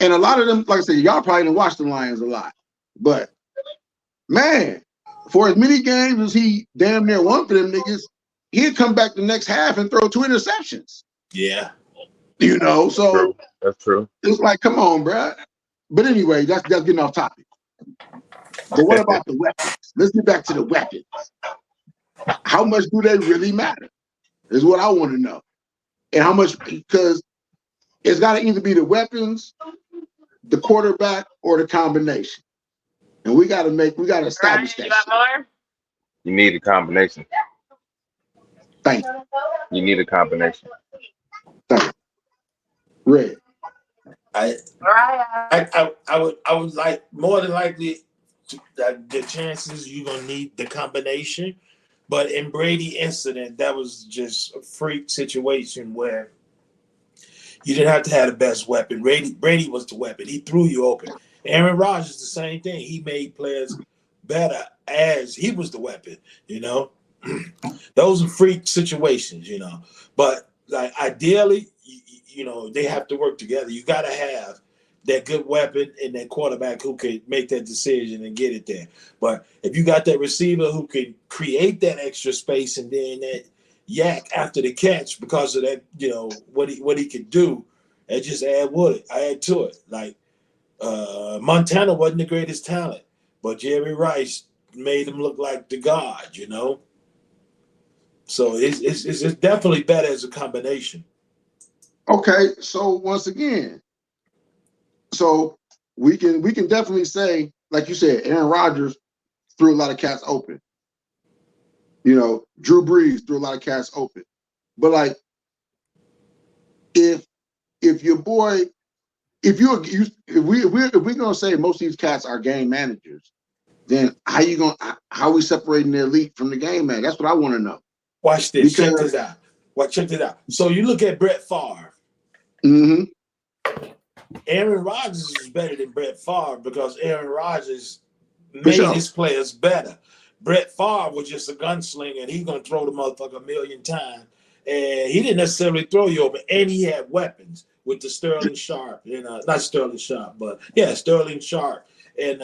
and a lot of them, like I said, y'all probably didn't watch the Lions a lot. But, man, for as many games as he damn near won for them niggas, he'd come back the next half and throw 2 interceptions. Yeah. So that's true. It's like, come on, bro. But anyway, that's getting off topic. But what about the weapons? Let's get back to the weapons. How much do they really matter? Is what I want to know. And how much, because it's got to either be the weapons, the quarterback, or the combination. And we got to establish that. You got more? You need a combination. Thank you. You need a combination. Thank you. Red. I would like more than likely the chances you're gonna need the combination, but in Brady incident, that was just a freak situation where you didn't have to have the best weapon. Brady was the weapon. He threw you open. Aaron Rodgers, the same thing. He made players better as he was the weapon. Those are freak situations. But like ideally, they have to work together. You got to have that good weapon and that quarterback who can make that decision and get it there. But if you got that receiver who can create that extra space and then that yak after the catch because of that, what he could do, and just add to it. Like Montana wasn't the greatest talent, but Jerry Rice made him look like the god. So it's definitely better as a combination. Okay, so once again, so we can definitely say, like you said, Aaron Rodgers threw a lot of cats open. Drew Brees threw a lot of cats open. But like, if your boy, if we're gonna say most of these cats are game managers, then how are we separating the elite from the game man? That's what I want to know. Watch this. Check this out. Check this out. So you look at Brett Favre. Mm-hmm. Aaron Rodgers is better than Brett Favre because Aaron Rodgers made his players better. Brett Favre was just a gunslinger, and he's going to throw the motherfucker a million times. And he didn't necessarily throw you over, and he had weapons with the Sterling Sharp, not Sterling Sharp, but yeah, Sterling Sharp. And,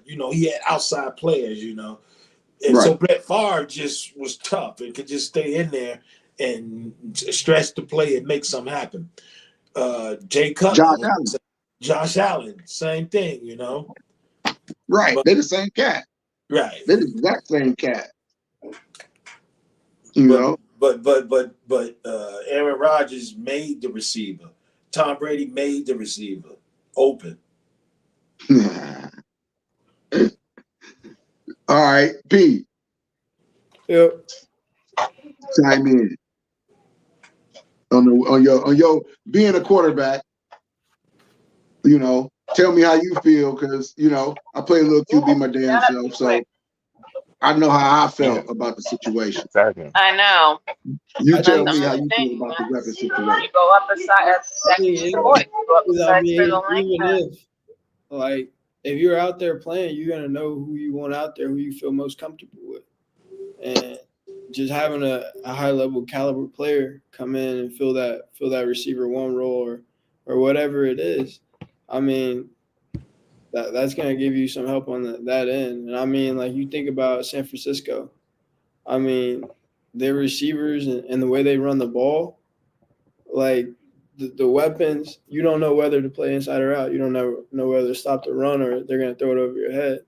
he had outside players, And so Brett Favre just was tough and could just stay in there and stretch the play and make something happen. Jay Cutler, Josh Allen, same thing, Right, they're the same cat. Right, they're the exact same cat. But Aaron Rodgers made the receiver. Tom Brady made the receiver open. All right, P. Yep. Chime in on your being a quarterback. Tell me how you feel, because I play a little QB my damn self, so I know how I felt about the situation. Exactly. I know. You tell me how you feel about the weapon situation. You go up a side, if you're out there playing, you're gonna know who you want out there, who you feel most comfortable with, and just having a high level caliber player come in and fill that receiver one role or whatever it is. I mean, that's gonna give you some help on that end. And I mean, like, you think about San Francisco. I mean, their receivers and the way they run the ball, like the weapons, you don't know whether to play inside or out. You don't know whether to stop the run or they're gonna throw it over your head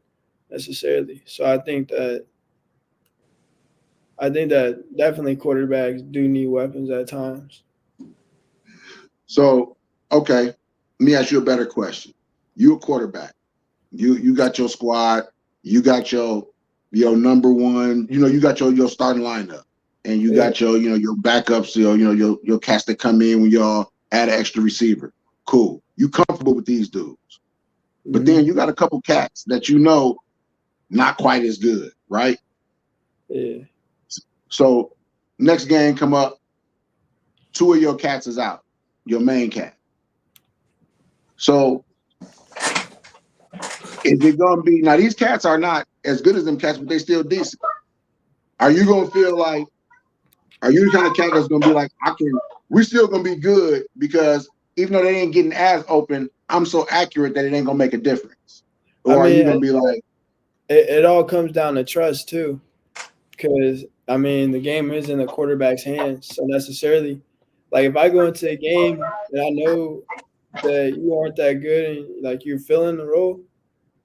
necessarily. So I think that definitely quarterbacks do need weapons at times. So, okay, let me ask you a better question. You're a quarterback. You got your squad. You got your number one. You got your starting lineup, and you got your backups. Your cats that come in when y'all add an extra receiver. Cool. You comfortable with these dudes, but then you got a couple cats that not quite as good, right? Yeah. So next game come up, 2 of your cats is out, your main cat. So is it gonna be, now these cats are not as good as them cats, but they still decent. Are you gonna feel like, are you the kind of cat that's gonna be like, we're still gonna be good because even though they ain't getting as open, I'm so accurate that it ain't gonna make a difference? Or are you gonna be like, it all comes down to trust too, because I mean the game is in the quarterback's hands. So necessarily, like if I go into a game and I know that you aren't that good and like you're filling the role,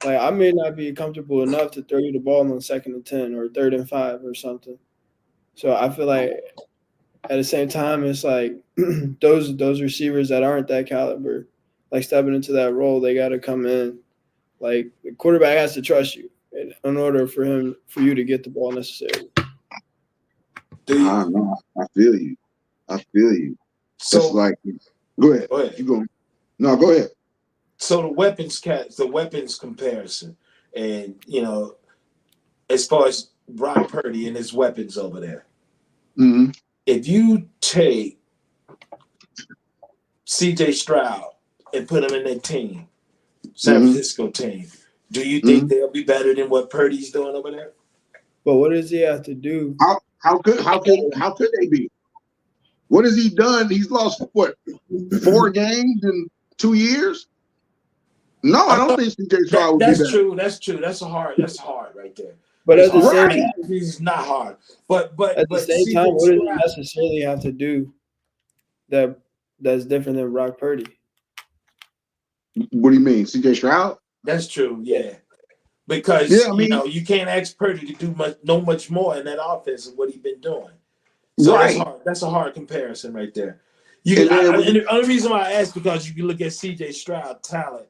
Like I may not be comfortable enough to throw you the ball on 2nd and 10 or 3rd and 5 or something. So I feel like at the same time, it's like those receivers that aren't that caliber, like stepping into that role, they got to come in. Like the quarterback has to trust you in order for you to get the ball necessarily. No, I feel you. So it's like, go ahead. go ahead. Keep going. No, go ahead. So the weapons comparison, and as far as Brock Purdy and his weapons over there, Mm-hmm. if you take C.J. Stroud and put him in that team, San Francisco team, do you think they'll be better than what Purdy's doing over there? But what does he have to do? How could they be? What has he done? He's lost what 4 games in 2 years? No, I don't think C.J. Stroud would be better. True. That's true. That's hard right there. But at the same Right. time, He's not hard. But at the same C.J. time, what does he Stroud- necessarily have to do that's different than Brock Purdy? What do you mean, C.J. Stroud? That's true. Yeah. Because you can't ask Purdy to do much more in that offense than what he's been doing. So Right. that's hard. That's a hard comparison right there. And the only reason why I ask because you can look at C.J. Stroud talent,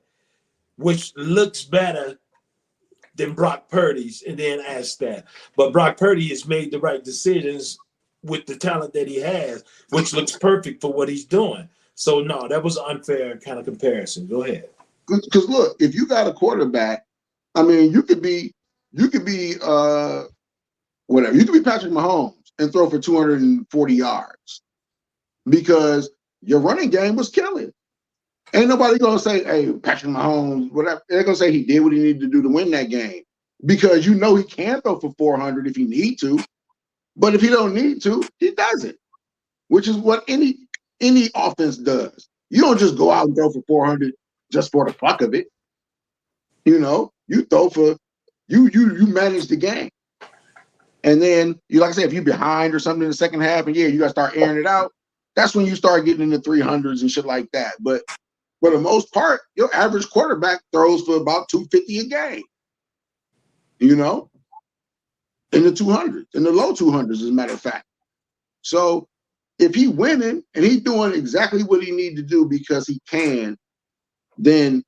which looks better than Brock Purdy's, and then ask that. But Brock Purdy has made the right decisions with the talent that he has, which looks perfect for what he's doing. So no, that was an unfair kind of comparison. Go ahead. Because look, if you got a quarterback, I mean, you could be whatever. You could be Patrick Mahomes and throw for 240 yards because your running game was killing. Ain't nobody gonna say, "Hey, Patrick Mahomes," whatever. They're gonna say he did what he needed to do to win that game because he can throw for 400 if he need to, but if he don't need to, he doesn't. Which is what any offense does. You don't just go out and throw for 400 just for the fuck of it. You throw for you manage the game, and then like I said, if you're behind or something in the second half, and you got to start airing it out. That's when you start getting into 300s and shit like that. But for the most part, your average quarterback throws for about 250 a game. In the 200s, in the low 200s, as a matter of fact. So if he winning and he's doing exactly what he need to do because he can, then,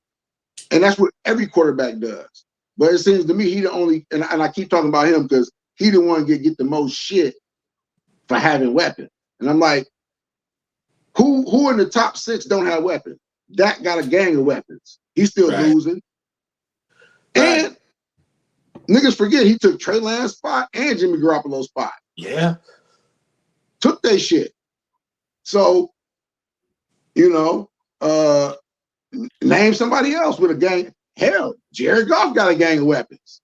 and that's what every quarterback does. But it seems to me he the only, and I keep talking about him because he the one get the most shit for having weapons. And I'm like, who in the top 6 don't have weapons? Dak got a gang of weapons. He's still losing. Right. And niggas forget he took Trey Lance's spot and Jimmy Garoppolo's spot. Yeah. Took that shit. So, name somebody else with a gang. Hell, Jared Goff got a gang of weapons.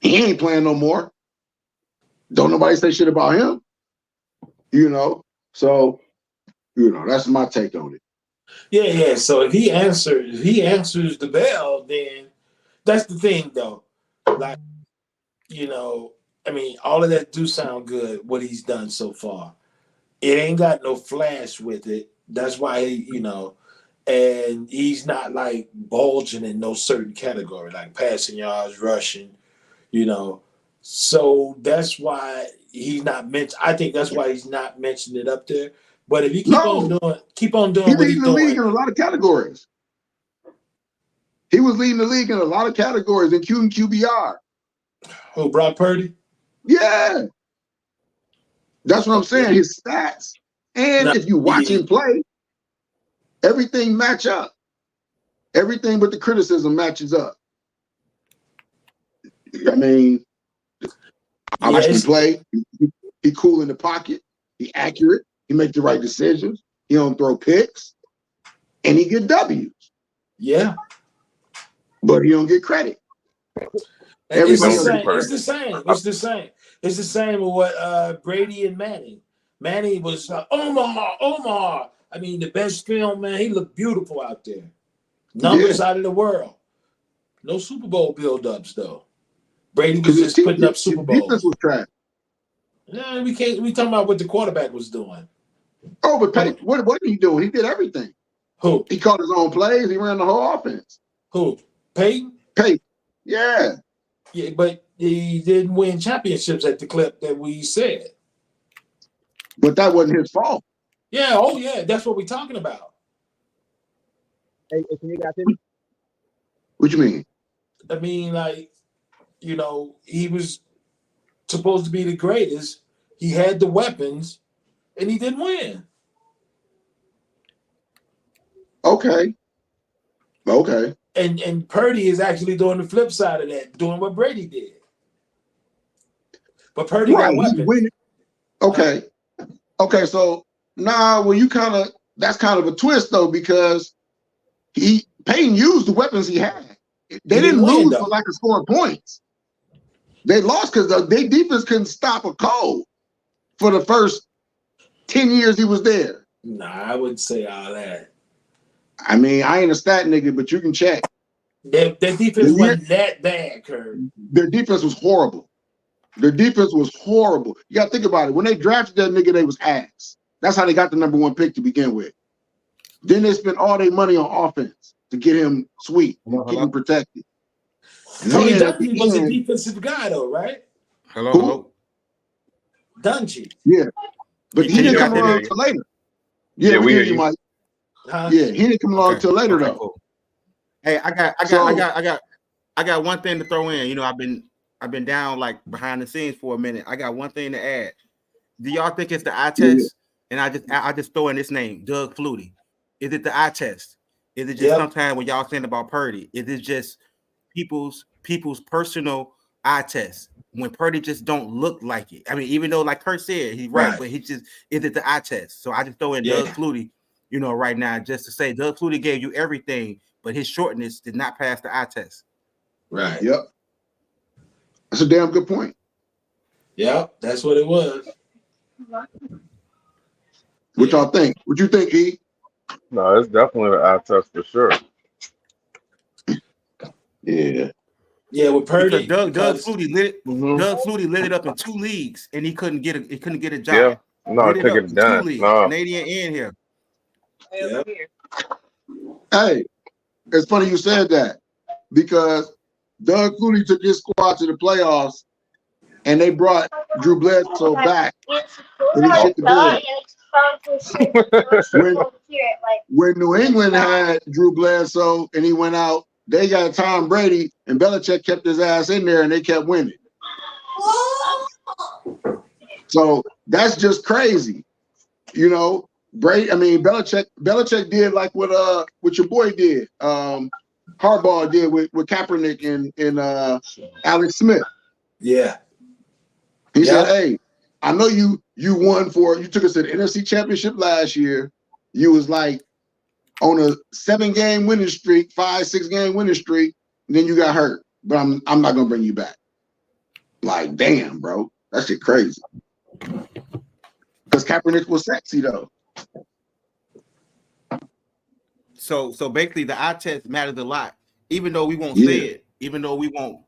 He ain't playing no more. Don't nobody say shit about him. So, that's my take on it. Yeah. So if he answers the bell, then that's the thing, though. Like, I mean, all of that do sound good, what he's done so far. It ain't got no flash with it. That's why, and he's not like bulging in no certain category, like passing yards, rushing, So that's why he's not mentioned. I think that's why he's not mentioning it up there. But if you keep on doing He's what leading he's the league doing, in a lot of categories. He was leading the league in a lot of categories, including QBR. who, Brock Purdy? Yeah. That's what I'm saying. His stats. And if you watch him play, everything match up. Everything but the criticism matches up. I mean, I watched him play. He cool in the pocket. He accurate. He make the right decisions. He don't throw picks. And he get W's. Yeah. But he don't get credit. It's the same. It's the same with what Brady and Manning. Manning was Omaha. I mean, the best film, man. He looked beautiful out there. Numbers out of the world. No Super Bowl build-ups, though. Brady was just putting up Super Bowls. Defense was trash. No, we talking about what the quarterback was doing. Oh, but what did he do? He did everything. Who? He called his own plays. He ran the whole offense. Who? Peyton? Peyton. Yeah. Yeah, but he didn't win championships at the clip that we said. But that wasn't his fault. Yeah, oh yeah, that's what we're talking about. Hey, can you guys hear me? What you mean? I mean, like, you know, he was supposed to be the greatest. He had the weapons, and he didn't win. Okay. And Purdy is actually doing the flip side of that, doing what Brady did. But Purdy Right. got He's weapons. winning. Okay. So that's kind of a twist though, because Payne used the weapons he had. They didn't win, lose though. for lack of scoring points. They lost because their defense couldn't stop a cold for the first 10 years he was there. Nah, I wouldn't say all that. I mean, I ain't a stat nigga, but you can check. Their defense wasn't that bad, Curt. Their defense was horrible. You got to think about it. When they drafted that nigga, they was ass. That's how they got the #1 pick to begin with. Then they spent all their money on offense to get him sweet, keep him protected. And Tony then at the Dungy was a end- defensive guy, though, right? Hello. Dungy. Yeah, but he didn't come Yeah, along yeah. until later. Yeah, Yeah, we we hear hear you, you. Mike. Huh? Yeah, he didn't come along until later though. Cool. Hey, I got one thing to throw in. You know, I've been down like behind the scenes for a minute. I got one thing to add. Do y'all think it's the eye test? And I just throw in this name, Doug Flutie. Is it the eye test? Is it just sometimes when y'all saying about Purdy? Is it just people's personal eye test? When Purdy just don't look like it. I mean, even though like Curt said, he's right, but is it the eye test? So I just throw in Doug Flutie, you know, right now, just to say Doug Flutie gave you everything, but his shortness did not pass the eye test. Right. Yep. That's a damn good point. Yep, that's what it was. What y'all think? What you think, E? No, it's definitely an eye test for sure. Yeah. Yeah, with Purdy. Because Doug Flutie lit it up in 2 leagues and he couldn't get a job. Yeah. No, Lit it couldn't get it done. 2 leagues. No. Canadian in here. Yep. Hey, it's funny you said that because Doug Flutie took his squad to the playoffs and they brought Drew Bledsoe back and he shit the bed. When New England had Drew Bledsoe and he went out, they got Tom Brady and Belichick kept his ass in there and they kept winning. So that's just crazy. You know, Belichick did like what your boy did. Harbaugh did with Kaepernick and Alex Smith. Yeah. He said, hey, I know you took us to the NFC Championship last year. You was like on a 7-game winning streak, 5-6-game winning streak, and then you got hurt. But I'm not gonna bring you back. Like, damn, bro. That shit crazy. Because Kaepernick was sexy though. So basically the eye test matters a lot, even though we won't say it, even though we won't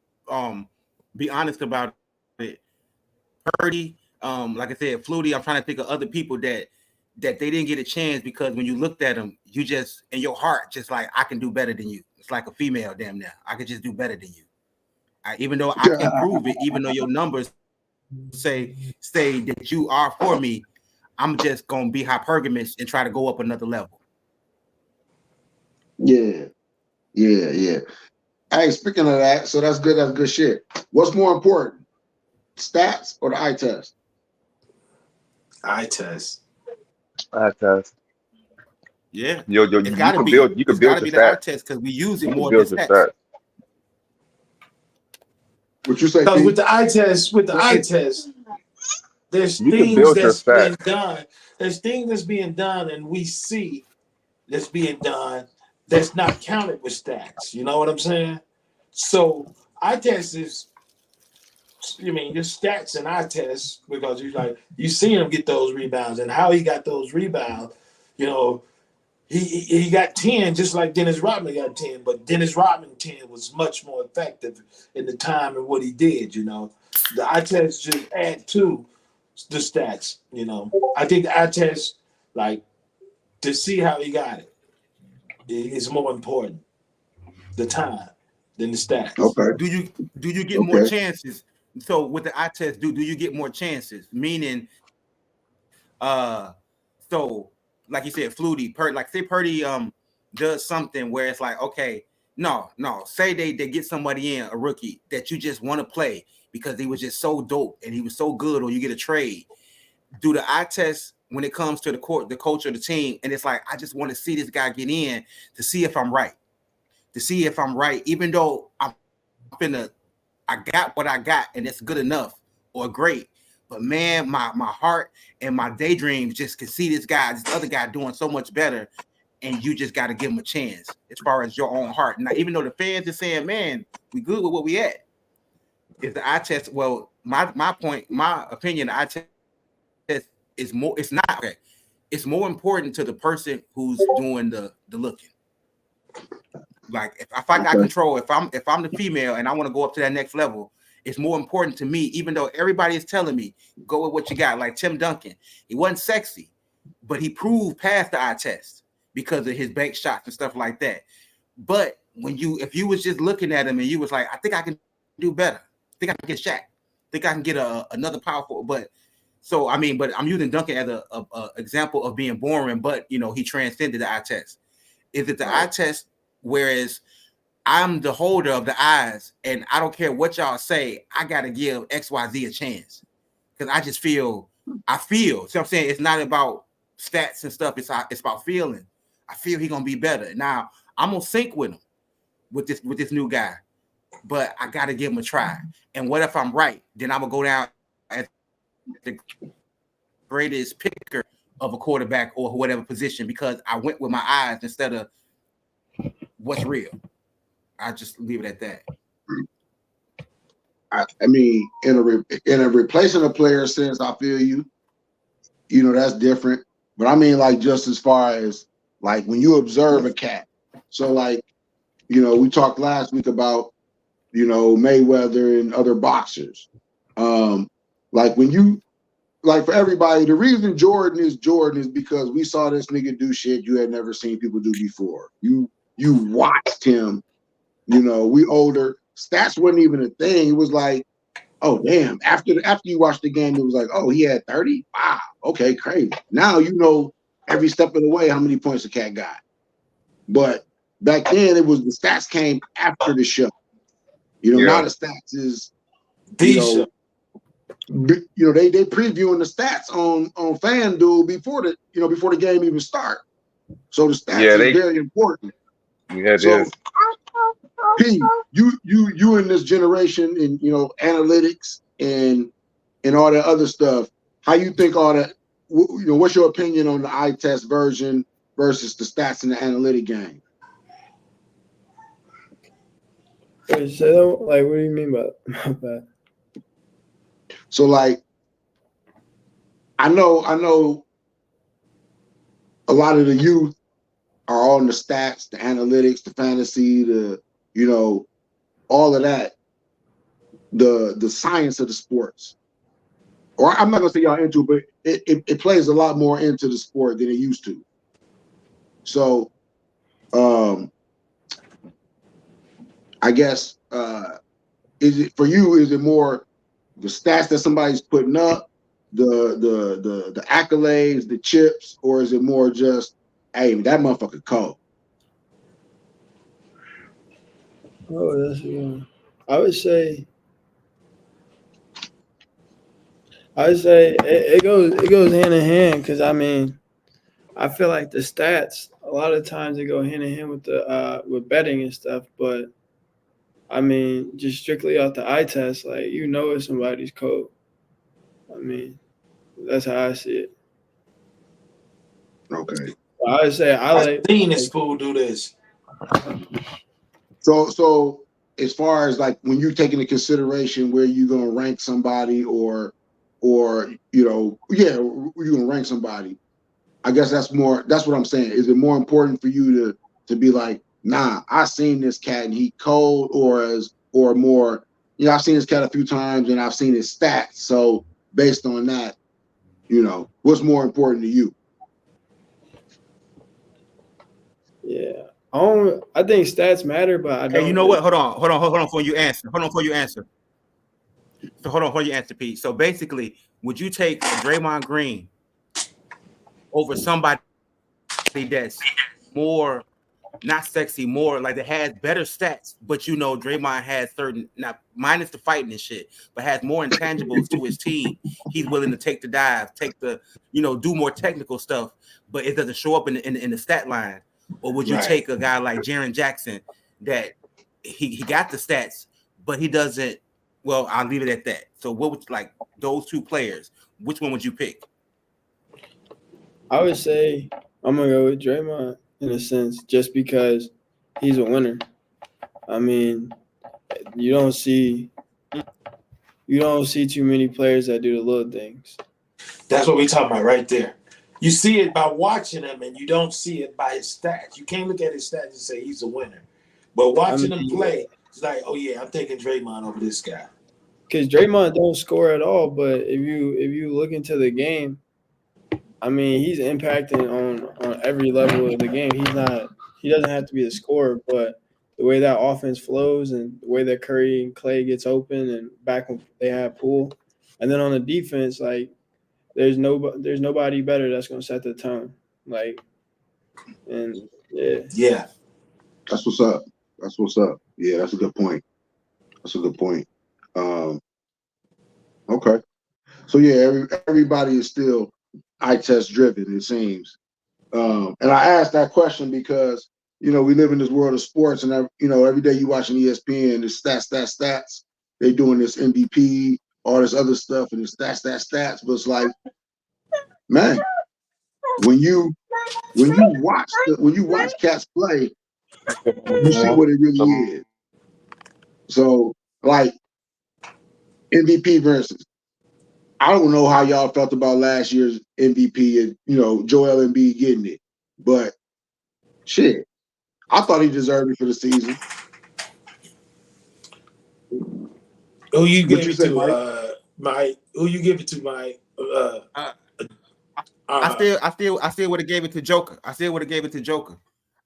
be honest about it. Purdy, like I said, Flutie, I'm trying to think of other people that they didn't get a chance because when you looked at them, you just in your heart just like, I can do better than you. It's like a female, damn near. I could just do better than you. Even though I can prove it, even though your numbers say that you are for me, I'm just gonna be hypergamous and try to go up another level. Yeah. Hey, speaking of that, so that's good shit. What's more important, stats or the eye test? Eye test. Eye test. Yeah. You can build your the eye stats. test because we use it You more can than build your stats. stats. What you say? Because Pete? with the eye test, there's You can things build your that's being stats. done. There's things that's being done, and we see that's being done that's not counted with stats. You know what I'm saying? So eye test is, your stats and eye test, because you seen him get those rebounds and how he got those rebounds. You know, he got 10 just like Dennis Rodman got 10, but Dennis Rodman 10 was much more effective in the time and what he did. You know, the eye test just add to the stats. You know, I think the eye test, like, to see how he got it is more important. the time than the stats. Okay. Do you get more chances? So with the eye test, do you get more chances? Meaning, so like you said, Flutie, like say Purdy does something where it's like, okay, no, say they get somebody in, a rookie that you just want to play because he was just so dope and he was so good, or you get a trade. Do the eye test when it comes to the coach of the team, and it's like, I just want to see this guy get in to see if I'm right. Even though I got what I got and it's good enough or great. But man, my heart and my daydreams just can see this other guy doing so much better, and you just got to give him a chance as far as your own heart. Now, even though the fans are saying, man, we good with what we at, is the eye test, well, my opinion, the eye test is more, it's not okay. It's more important to the person who's doing the looking. Like if I got control, if I'm the female and I want to go up to that next level, it's more important to me, even though everybody is telling me go with what you got. Like Tim Duncan, he wasn't sexy, but he proved past the eye test because of his bank shots and stuff like that. But if you was just looking at him and you was like, I think I can do better. I think I can get Shaq. I think I can get another powerful. But I'm using Duncan as a example of being boring. But he transcended the eye test. Is it the eye test? Whereas I'm the holder of the eyes, and I don't care what y'all say, I gotta give XYZ a chance because I just feel. See what I'm saying? It's not about stats and stuff. It's about feeling. I feel he's gonna be better. Now I'm gonna sync with him with this new guy, but I gotta give him a try. And what if I'm right? Then I'm gonna go down as the greatest picker of a quarterback or whatever position because I went with my eyes instead of what's real. I just leave it at that. I mean, in a replacing a player sense, I feel you. That's different. But I mean, like, just as far as like when you observe a cat. So like, we talked last week about Mayweather and other boxers. Like when you for everybody, the reason Jordan is because we saw this nigga do shit you had never seen people do before. You watched him. We older. Stats wasn't even a thing. It was like, oh damn. After you watched the game, it was like, oh, he had 30. Wow. Okay, crazy. Now every step of the way how many points the cat got. But back then, it was the stats came after the show. Now the stats is show. They previewing the stats on FanDuel before the game even start. So the stats is very important. Yeah, it so, is. P, you in this generation and analytics and all that other stuff. How you think all that? What's your opinion on the eye test version versus the stats in the analytic game? Wait, so like, what do you mean by that? So like, I know a lot of the youth are on the stats, the analytics, the fantasy, all of that, the science of the sports. Or I'm not gonna say y'all into it, but it plays a lot more into the sport than it used to. So I guess is it for you, is it more the stats that somebody's putting up, the accolades, the chips, or is it more just, hey, that motherfucker cold? Oh, that's good. I would say it goes hand in hand because I feel like the stats a lot of times they go hand in hand with the with betting and stuff, but just strictly off the eye test, like if somebody's cold. That's how I see it. Okay. I would say I've seen this fool do this. So as far as like when you take into consideration where you're gonna rank somebody or you're gonna rank somebody, I guess that's what I'm saying. Is it more important for you to be like, nah, I seen this cat and he cold, or more, I've seen this cat a few times and I've seen his stats. So based on that, what's more important to you? Yeah. I think stats matter, but I Hey, you don't. know what? Hold on before you answer. So hold on before you answer, Pete. So basically, would you take Draymond Green over somebody that's more not sexy, more like that has better stats, but Draymond has certain, not minus the fighting and shit, but has more intangibles to his team. He's willing to take the dive, take the, do more technical stuff, but it doesn't show up in the stat line. Or would you Right. take a guy like Jaren Jackson that he got the stats, but he doesn't? Well, I'll leave it at that. So what would, like, those two players, which one would you pick? I would say I'm gonna go with Draymond in a sense, just because he's a winner. I mean, you don't see too many players that do the little things. That's what we're talking about right there. You see it by watching him, and you don't see it by his stats. You can't look at his stats and say he's a winner. But watching him play, it's like, oh yeah, I'm taking Draymond over this guy. Because Draymond don't score at all, but if you look into the game, I mean, he's impacting on every level of the game. He doesn't have to be the scorer, but the way that offense flows and the way that Curry and Clay gets open and back when they have Poole, and then on the defense, like there's nobody better that's gonna set the tone. Like, and Yeah. That's what's up. That's what's up. Yeah, that's a good point. That's a good point. Okay. So yeah, everybody is still eye test driven, it seems. And I asked that question because we live in this world of sports, and every day you watching ESPN, it's stats. They doing this MVP, all this other stuff, and it's stats. But it's like, man, when you watch cats play, you see what it really is. So, like, MVP versus, I don't know how y'all felt about last year's MVP and Joel Embiid getting it, but shit, I thought he deserved it for the season. Who you What give you it say, to, Mike? Mike? Who you give it to, Mike? I still would have gave it to Joker.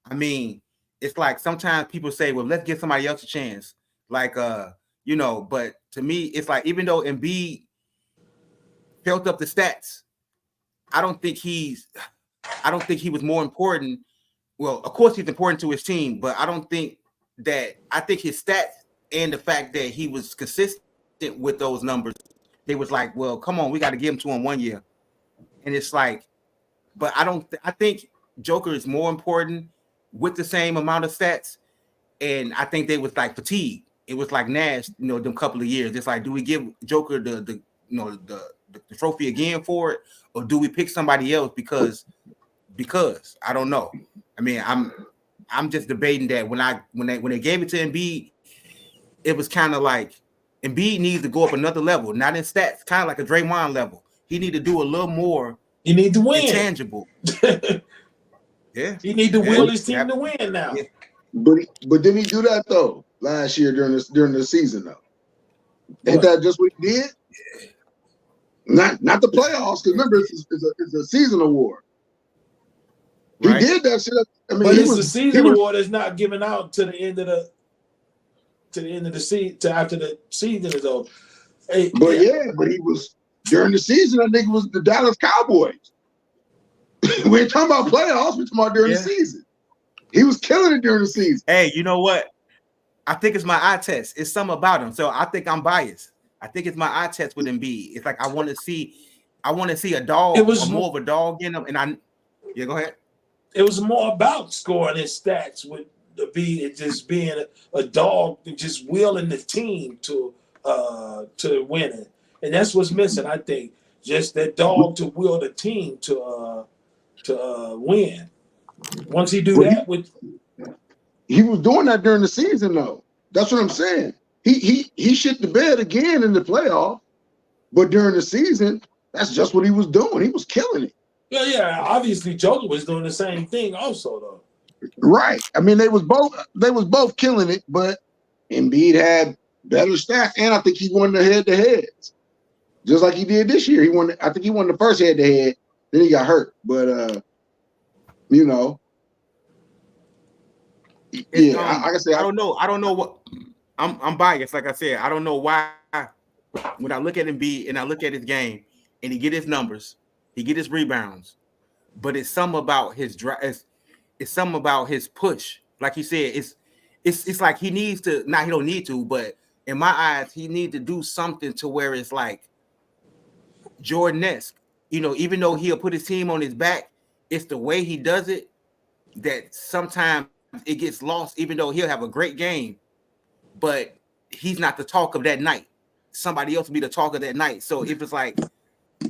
I mean, it's like sometimes people say, well, let's give somebody else a chance. Like, but to me, it's like, even though Embiid built up the stats, I don't think he was more important. Well, of course he's important to his team, but I think his stats and the fact that he was consistent with those numbers, they was like, well, come on, we got to give him to him 1 year. And it's like, but I think Joker is more important with the same amount of stats. And I think they was like fatigued. It was like Nash, them couple of years. It's like, do we give Joker the trophy again for it, or do we pick somebody else because I don't know. I mean, I'm just debating that when they gave it to Embiid, it was kind of like Embiid needs to go up another level, not in stats, kind of like a Draymond level. He need to do a little more. You need to win. Intangible. Yeah. He need to will his team to win now. Yeah. But didn't he do that though last year during the season though? Ain't that just what he did? Not the playoffs, because remember it's a season award. Right. He did that shit. I mean, but it's a season award that's not given out to the end of the season, to after the season is over. Hey, but but he was during the season. I think it was the Dallas Cowboys. We ain't talking about playoffs. We're talking about during the season. He was killing it during the season. Hey, you know what? I think it's my eye test. It's something about him. So I think I'm biased. I think it's my eye test with Embiid. It's like I want to see a dog, or more of a dog in him. And go ahead. It was more about scoring his stats with the Embiid just being a dog and just willing the team to winning. And that's what's missing, I think. Just that dog to will the team to win. Once he do that he was doing that during the season though. That's what I'm saying. He shit the bed again in the playoff, but during the season, that's just what he was doing. He was killing it. Yeah. Obviously, Joker was doing the same thing also though. Right. I mean, they was both killing it, but Embiid had better stats, and I think he won the head-to-heads, just like he did this year. I think he won the first head-to-head. Then he got hurt, but It's Yeah, like I said, I don't know what I'm biased. Like I said, I don't know why when I look at Embiid and I look at his game and he get his numbers, he get his rebounds, but it's something about his drive. It's something about his push. Like you said, it's like he needs to. Not he don't need to, but in my eyes, he need to do something to where it's like Jordan-esque. You know, even though he'll put his team on his back, it's the way he does it that sometimes it gets lost. Even though he'll have a great game, but he's not the talk of that night. Somebody else will be the talk of that night. So if it's like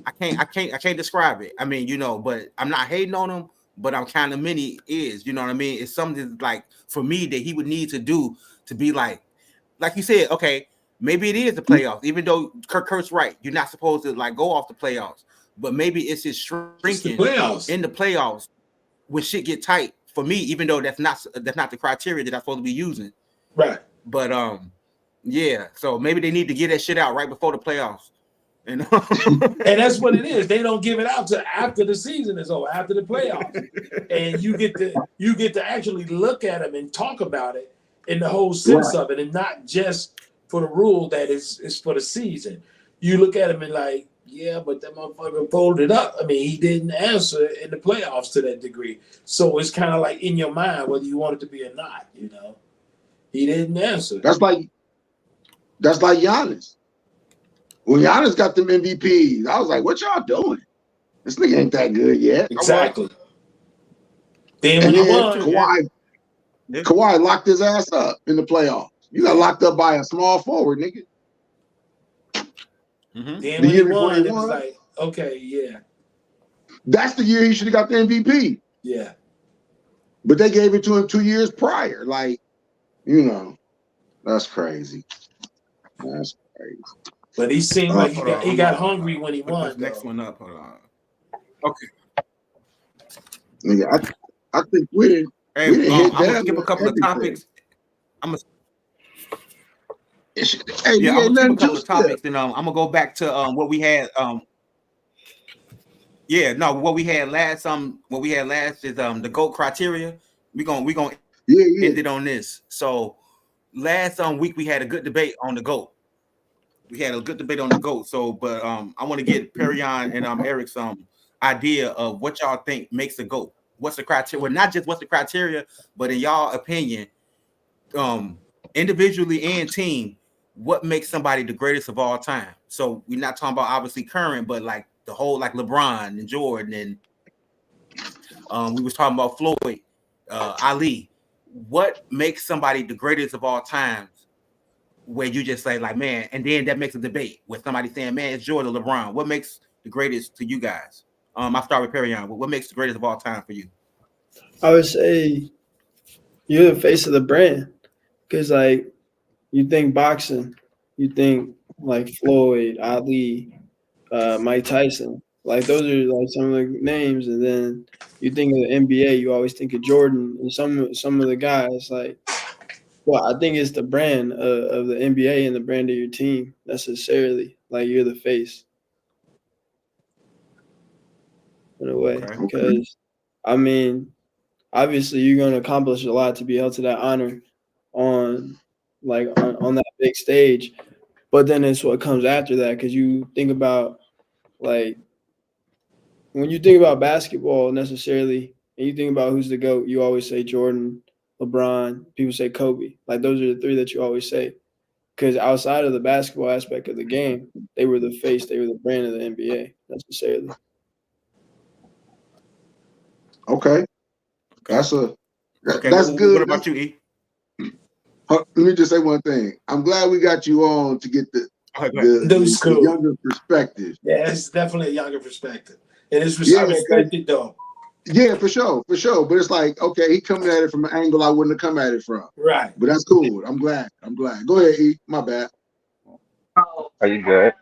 I can't describe it. I mean, you know, but I'm not hating on him, but I'm kind of many is, you know what I mean? It's something like for me that he would need to do to be like you said, okay, maybe it is the playoffs, even though Kurt's right. You're not supposed to like go off the playoffs, but maybe it's his shrinking in the playoffs when shit get tight for me, even though that's not the criteria that I'm supposed to be using. Right. But yeah, so maybe they need to get that shit out right before the playoffs. You know? And that's what it is. They don't give it out till after the season is over, after the playoffs. And you get to actually look at them and talk about it in the whole sense of it, and not just for the rule that is for the season. You look at him and like, yeah, but that motherfucker folded up. I mean, he didn't answer in the playoffs to that degree. So it's kind of like in your mind whether you want it to be or not, you know. He didn't answer. That's like Giannis. When Giannis got them MVPs, I was like, what y'all doing? This nigga ain't that good yet. Exactly. Then when he won, Kawhi locked his ass up in the playoffs. You got locked up by a small forward, nigga. Then when he won, it was like, okay, yeah. That's the year he should have got the MVP. Yeah. But they gave it to him 2 years prior. Like, you know, that's crazy. That's crazy. But he seemed like he got hungry when he won. Next one up. Hold on. Okay. Nigga, I think we didn't. Hey, I'm gonna skip a couple of topics. I'm gonna skip a couple of topics, and I'm gonna go back to what we had. What we had last. What we had last is the GOAT criteria. We're gonna end it on this. So last week we had a good debate on the GOAT. So, but I want to get Perion and Eric's idea of what y'all think makes a GOAT. What's the criteria? Well, not just what's the criteria, but in y'all opinion, individually and team, what makes somebody the greatest of all time? So we're not talking about obviously current, but like the whole like LeBron and Jordan, and we was talking about Floyd, Ali. What makes somebody the greatest of all time? Where you just say like, man, and then that makes a debate with somebody saying, man, it's Jordan or LeBron. What makes the greatest to you guys? I'll start with Perion. What makes the greatest of all time for you? I would say you're the face of the brand, because like you think boxing, you think like Floyd, Ali, Mike Tyson, like those are like some of the names, and then you think of the NBA, you always think of Jordan and some of the guys like. Well, I think it's the brand of the NBA and the brand of your team necessarily. Like you're the face in a way, because I mean, obviously you're going to accomplish a lot to be held to that honor on that big stage, but then it's what comes after that, because you think about like when you think about basketball necessarily, and you think about who's the GOAT, you always say Jordan, LeBron, people say Kobe. Like those are the three that you always say. Because outside of the basketball aspect of the game, they were the face, they were the brand of the NBA necessarily. Okay. That's good. What about you, E? Let me just say one thing. I'm glad we got you on to get the younger perspective. Yeah, it's definitely a younger perspective. And it's respected though. Yeah, for sure. But it's like, okay, he coming at it from an angle I wouldn't have come at it from. Right. But that's cool. I'm glad. Go ahead, E. My bad. Are you good?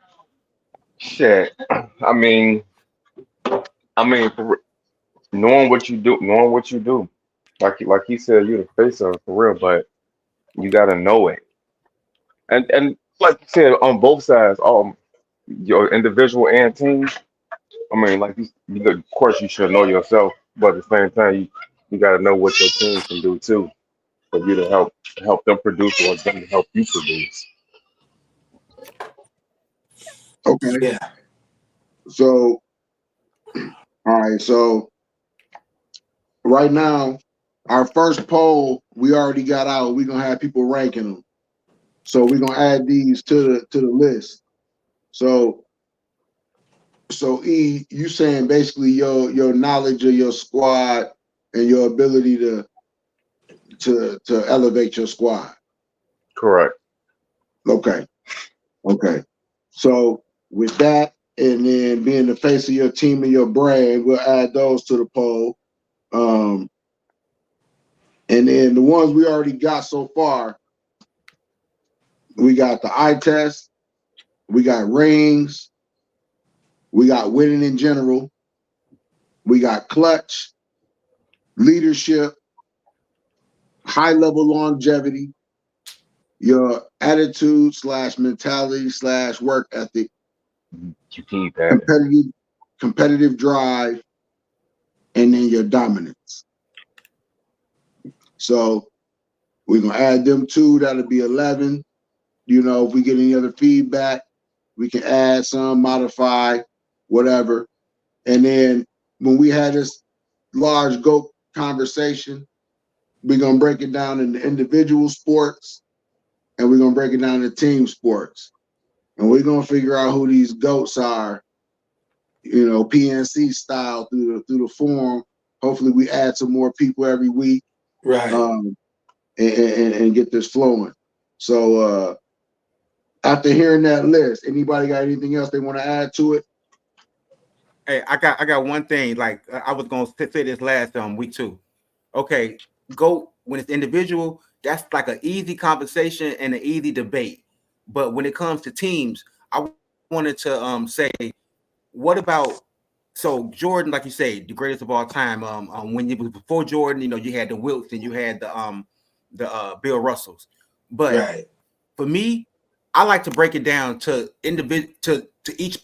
Shit. I mean, for knowing what you do, like he said, you're the face of it for real, but you gotta know it. And like you said, on both sides, your individual and team. I mean, like of course you should know yourself, but at the same time, you got to know what your team can do too. for you to help them produce or them to help you produce. Okay. Yeah. So, all right. So right now, our first poll we already got out. We're gonna have people ranking them. So we're gonna add these to the list. So E, you saying basically your knowledge of your squad and your ability to elevate your squad. Correct. Okay. Okay. So with that, and then being the face of your team and your brand, we'll add those to the poll. And then the ones we already got so far, we got the eye test, we got rings, we got winning in general, we got clutch, leadership, high level longevity, your attitude / mentality / work ethic, You keep that. competitive drive, and then your dominance. So we're gonna add them two. That'll be 11. You know, if we get any other feedback, we can add some, modify, whatever. And then when we had this large GOAT conversation, we're gonna break it down into individual sports, and we're gonna break it down into team sports, and we're gonna figure out who these GOATs are. You know, PNC style through the forum. Hopefully, we add some more people every week. Right. And get this flowing. So after hearing that list, anybody got anything else they want to add to it? Hey, I got one thing. Like I was gonna say this last week too. Okay, go when it's individual. That's like an easy conversation and an easy debate. But when it comes to teams, I wanted to say, what about so Jordan, like you say, the greatest of all time. When you was before Jordan, you know, you had the Wilts and you had the Bill Russells. But Right. for me, I like to break it down to individual to each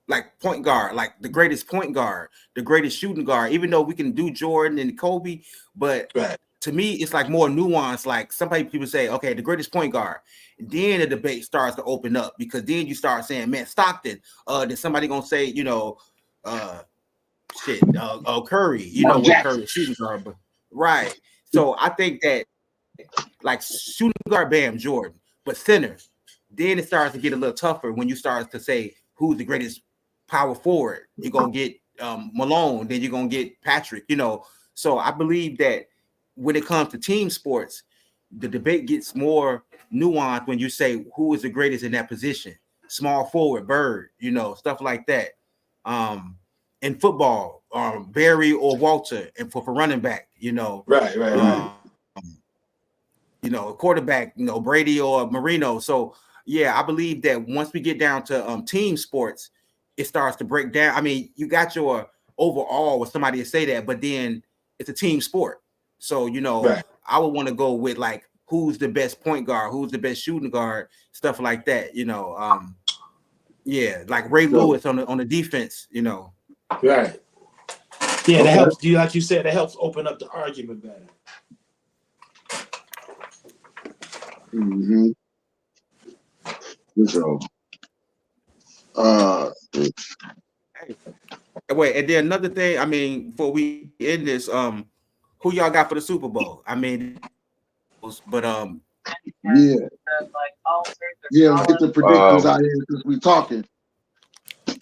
like point guard, like the greatest point guard, the greatest shooting guard. Even though we can do Jordan and Kobe, but Right. to me, it's like more nuanced. Like people say, okay, the greatest point guard. Then the debate starts to open up because then you start saying, man, Stockton. Then somebody gonna say, you know, Curry. You know what Curry shooting guard, but right. So I think that like shooting guard, bam, Jordan, but center. Then it starts to get a little tougher when you start to say who's the greatest power forward. You're gonna get Malone, then you're gonna get Patrick. You know, so I believe that when it comes to team sports, the debate gets more nuanced when you say who is the greatest in that position. Small forward, Bird, you know, stuff like that. In football, Barry or Walter, and for running back, you know, Right. you know, quarterback, you know, Brady or Marino. So yeah, I believe that once we get down to team sports, it starts to break down. I mean, you got your overall with somebody to say that, but then it's a team sport. So, you know, Right. I would want to go with like who's the best point guard, who's the best shooting guard, stuff like that, you know. Yeah, like Ray Lewis on the defense, you know. Right. Yeah, that helps. Like you said, that helps open up the argument better. Mm-hmm. So, Wait, and then another thing, I mean, before we end this, who y'all got for the Super Bowl? I mean, but yeah, let's get the predictions out here since we talking.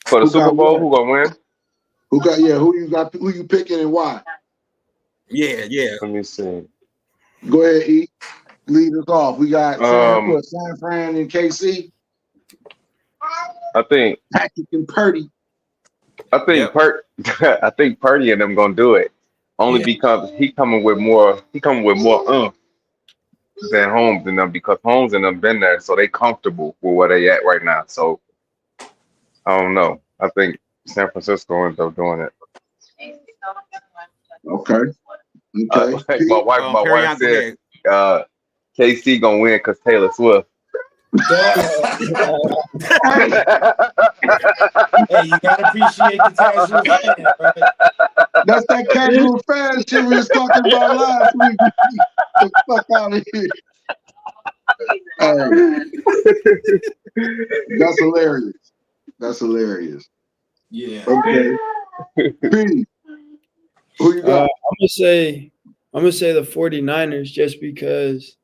For the Super Bowl, who gonna win? Who you picking and why? Yeah. Let me see. Go ahead, E. Lead us off. We got San Fran and KC. I think Patrick and Purdy. I think I think Purdy and them gonna do it. Only because he coming with more than Holmes and them, because Holmes and them been there, so they comfortable with where they at right now. So I don't know. I think San Francisco ends up doing it. Okay. My wife said KC gonna win because Taylor Swift. Hey, you gotta appreciate the casual fan, right? That's that casual fan shit we was talking about last week. Fuck out of here. Hey, that's hilarious. That's hilarious. Yeah. Okay. P, who you got? I'm gonna say the 49ers just because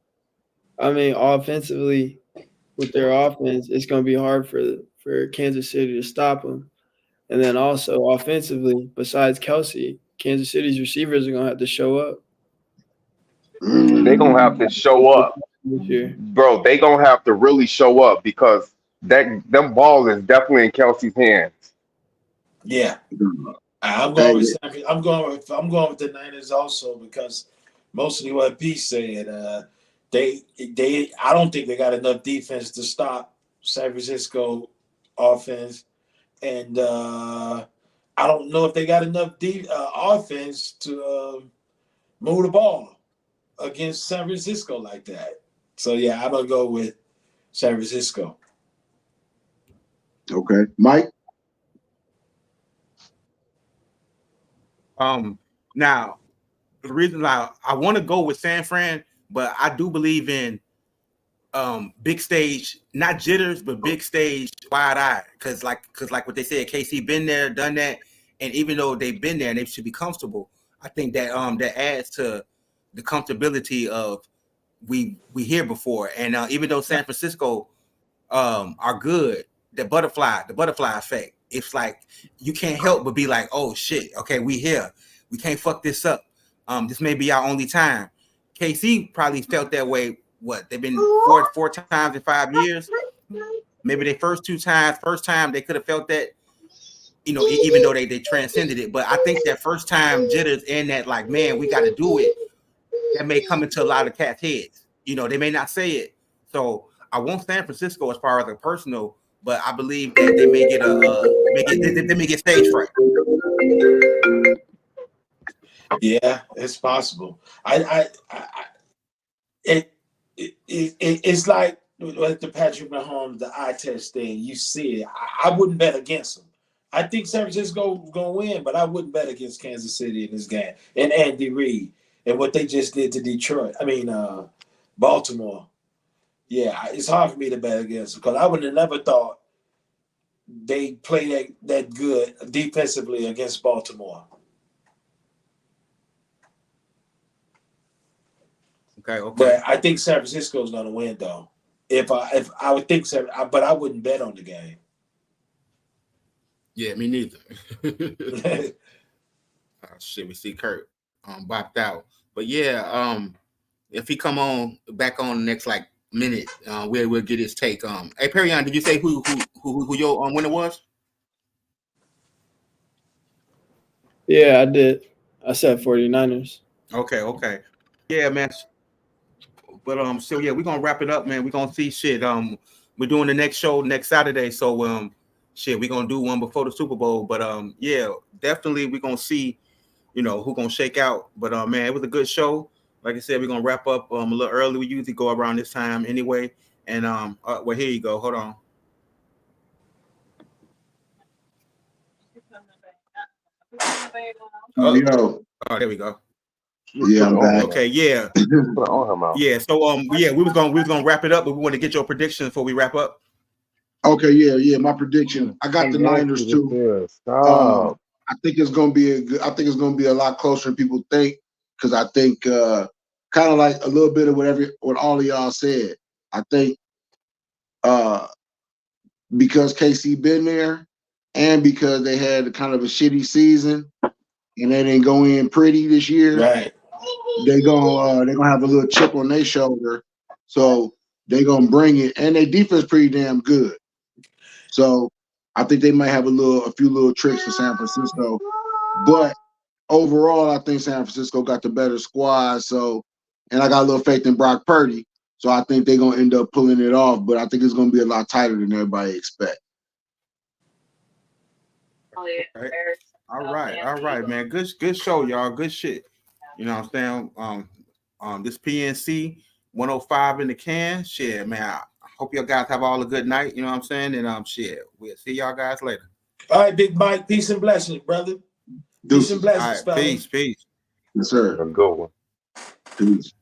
I mean offensively with their offense, it's gonna be hard for Kansas City to stop them. And then also offensively, besides Kelsey, Kansas City's receivers are gonna have to show up They're gonna have to show up, this year. bro. They gonna have to really show up because them ball is definitely in Kelsey's hands. Yeah. I'm Hey, going with the Niners also because mostly what P said. I don't think they got enough defense to stop San Francisco offense, and I don't know if they got enough offense to move the ball against San Francisco like that. So yeah, I'm gonna go with San Francisco. okay. Mike? Now the reason I want to go with San Fran, but I do believe in big stage, not jitters, but big stage wide eye. Cause like what they said, KC been there, done that, and even though they've been there and they should be comfortable, I think that that adds to the comfortability of we here before. And even though San Francisco are good, the butterfly effect. It's like you can't help but be like, oh shit, okay, we here. We can't fuck this up. This may be our only time. KC probably felt that way. What they've been four times in 5 years. Maybe they first time they could have felt that, even though they transcended it. But I think that first time jitters and that like, man, we got to do it. That may come into a lot of cats' heads. They may not say it. So I want San Francisco as far as a personal, but I believe that they may get they may get stage fright. Yeah, it's possible. It's like the Patrick Mahomes, the eye test thing. You see it. I wouldn't bet against them. I think San Francisco gonna win, but I wouldn't bet against Kansas City in this game. And Andy Reid and what they just did to Detroit. Baltimore. Yeah, it's hard for me to bet against them because I would have never thought they play that good defensively against Baltimore. Okay. But I think San Francisco is going to win, though. If I would think so, but I wouldn't bet on the game. Yeah, me neither. Shit, we see Curt bopped out. But yeah, if he come on back on the next like minute, we'll get his take. Hey Perion, did you say who your winner was? Yeah, I did. I said 49ers. Okay. Yeah, man. But so yeah, we're gonna wrap it up, man. We're gonna see shit. We're doing the next show next Saturday, so shit, we're gonna do one before the Super Bowl. But yeah, definitely we're gonna see, who gonna shake out. But man, it was a good show. Like I said, we're gonna wrap up a little early. We usually go around this time anyway. And well, here you go. Hold on. Yo. Oh, there we go. Yeah, I'm back. Okay, yeah. Yeah, so we was gonna wrap it up, but we want to get your predictions before we wrap up. Okay, yeah. My prediction. I got the Niners too. I think it's gonna be a lot closer than people think, because I think kind of like a little bit of what all of y'all said. I think because KC been there and because they had kind of a shitty season and they didn't go in pretty this year. Right. They're gonna have a little chip on their shoulder, so they're gonna bring it, and their defense pretty damn good. So I think they might have a few little tricks for San Francisco, but overall, I think San Francisco got the better squad. So, and I got a little faith in Brock Purdy, so I think they're gonna end up pulling it off. But I think it's gonna be a lot tighter than everybody expect. All right, man. Good show, y'all. Good shit. You know what I'm saying? This PNC 105 in the can. Shit, man. I hope y'all guys have all a good night. You know what I'm saying? And shit, we'll see y'all guys later. All right, Big Mike. Peace and blessings, brother. Peace and blessings, all right, fellas. Peace. Yes, sir. A good one. Peace.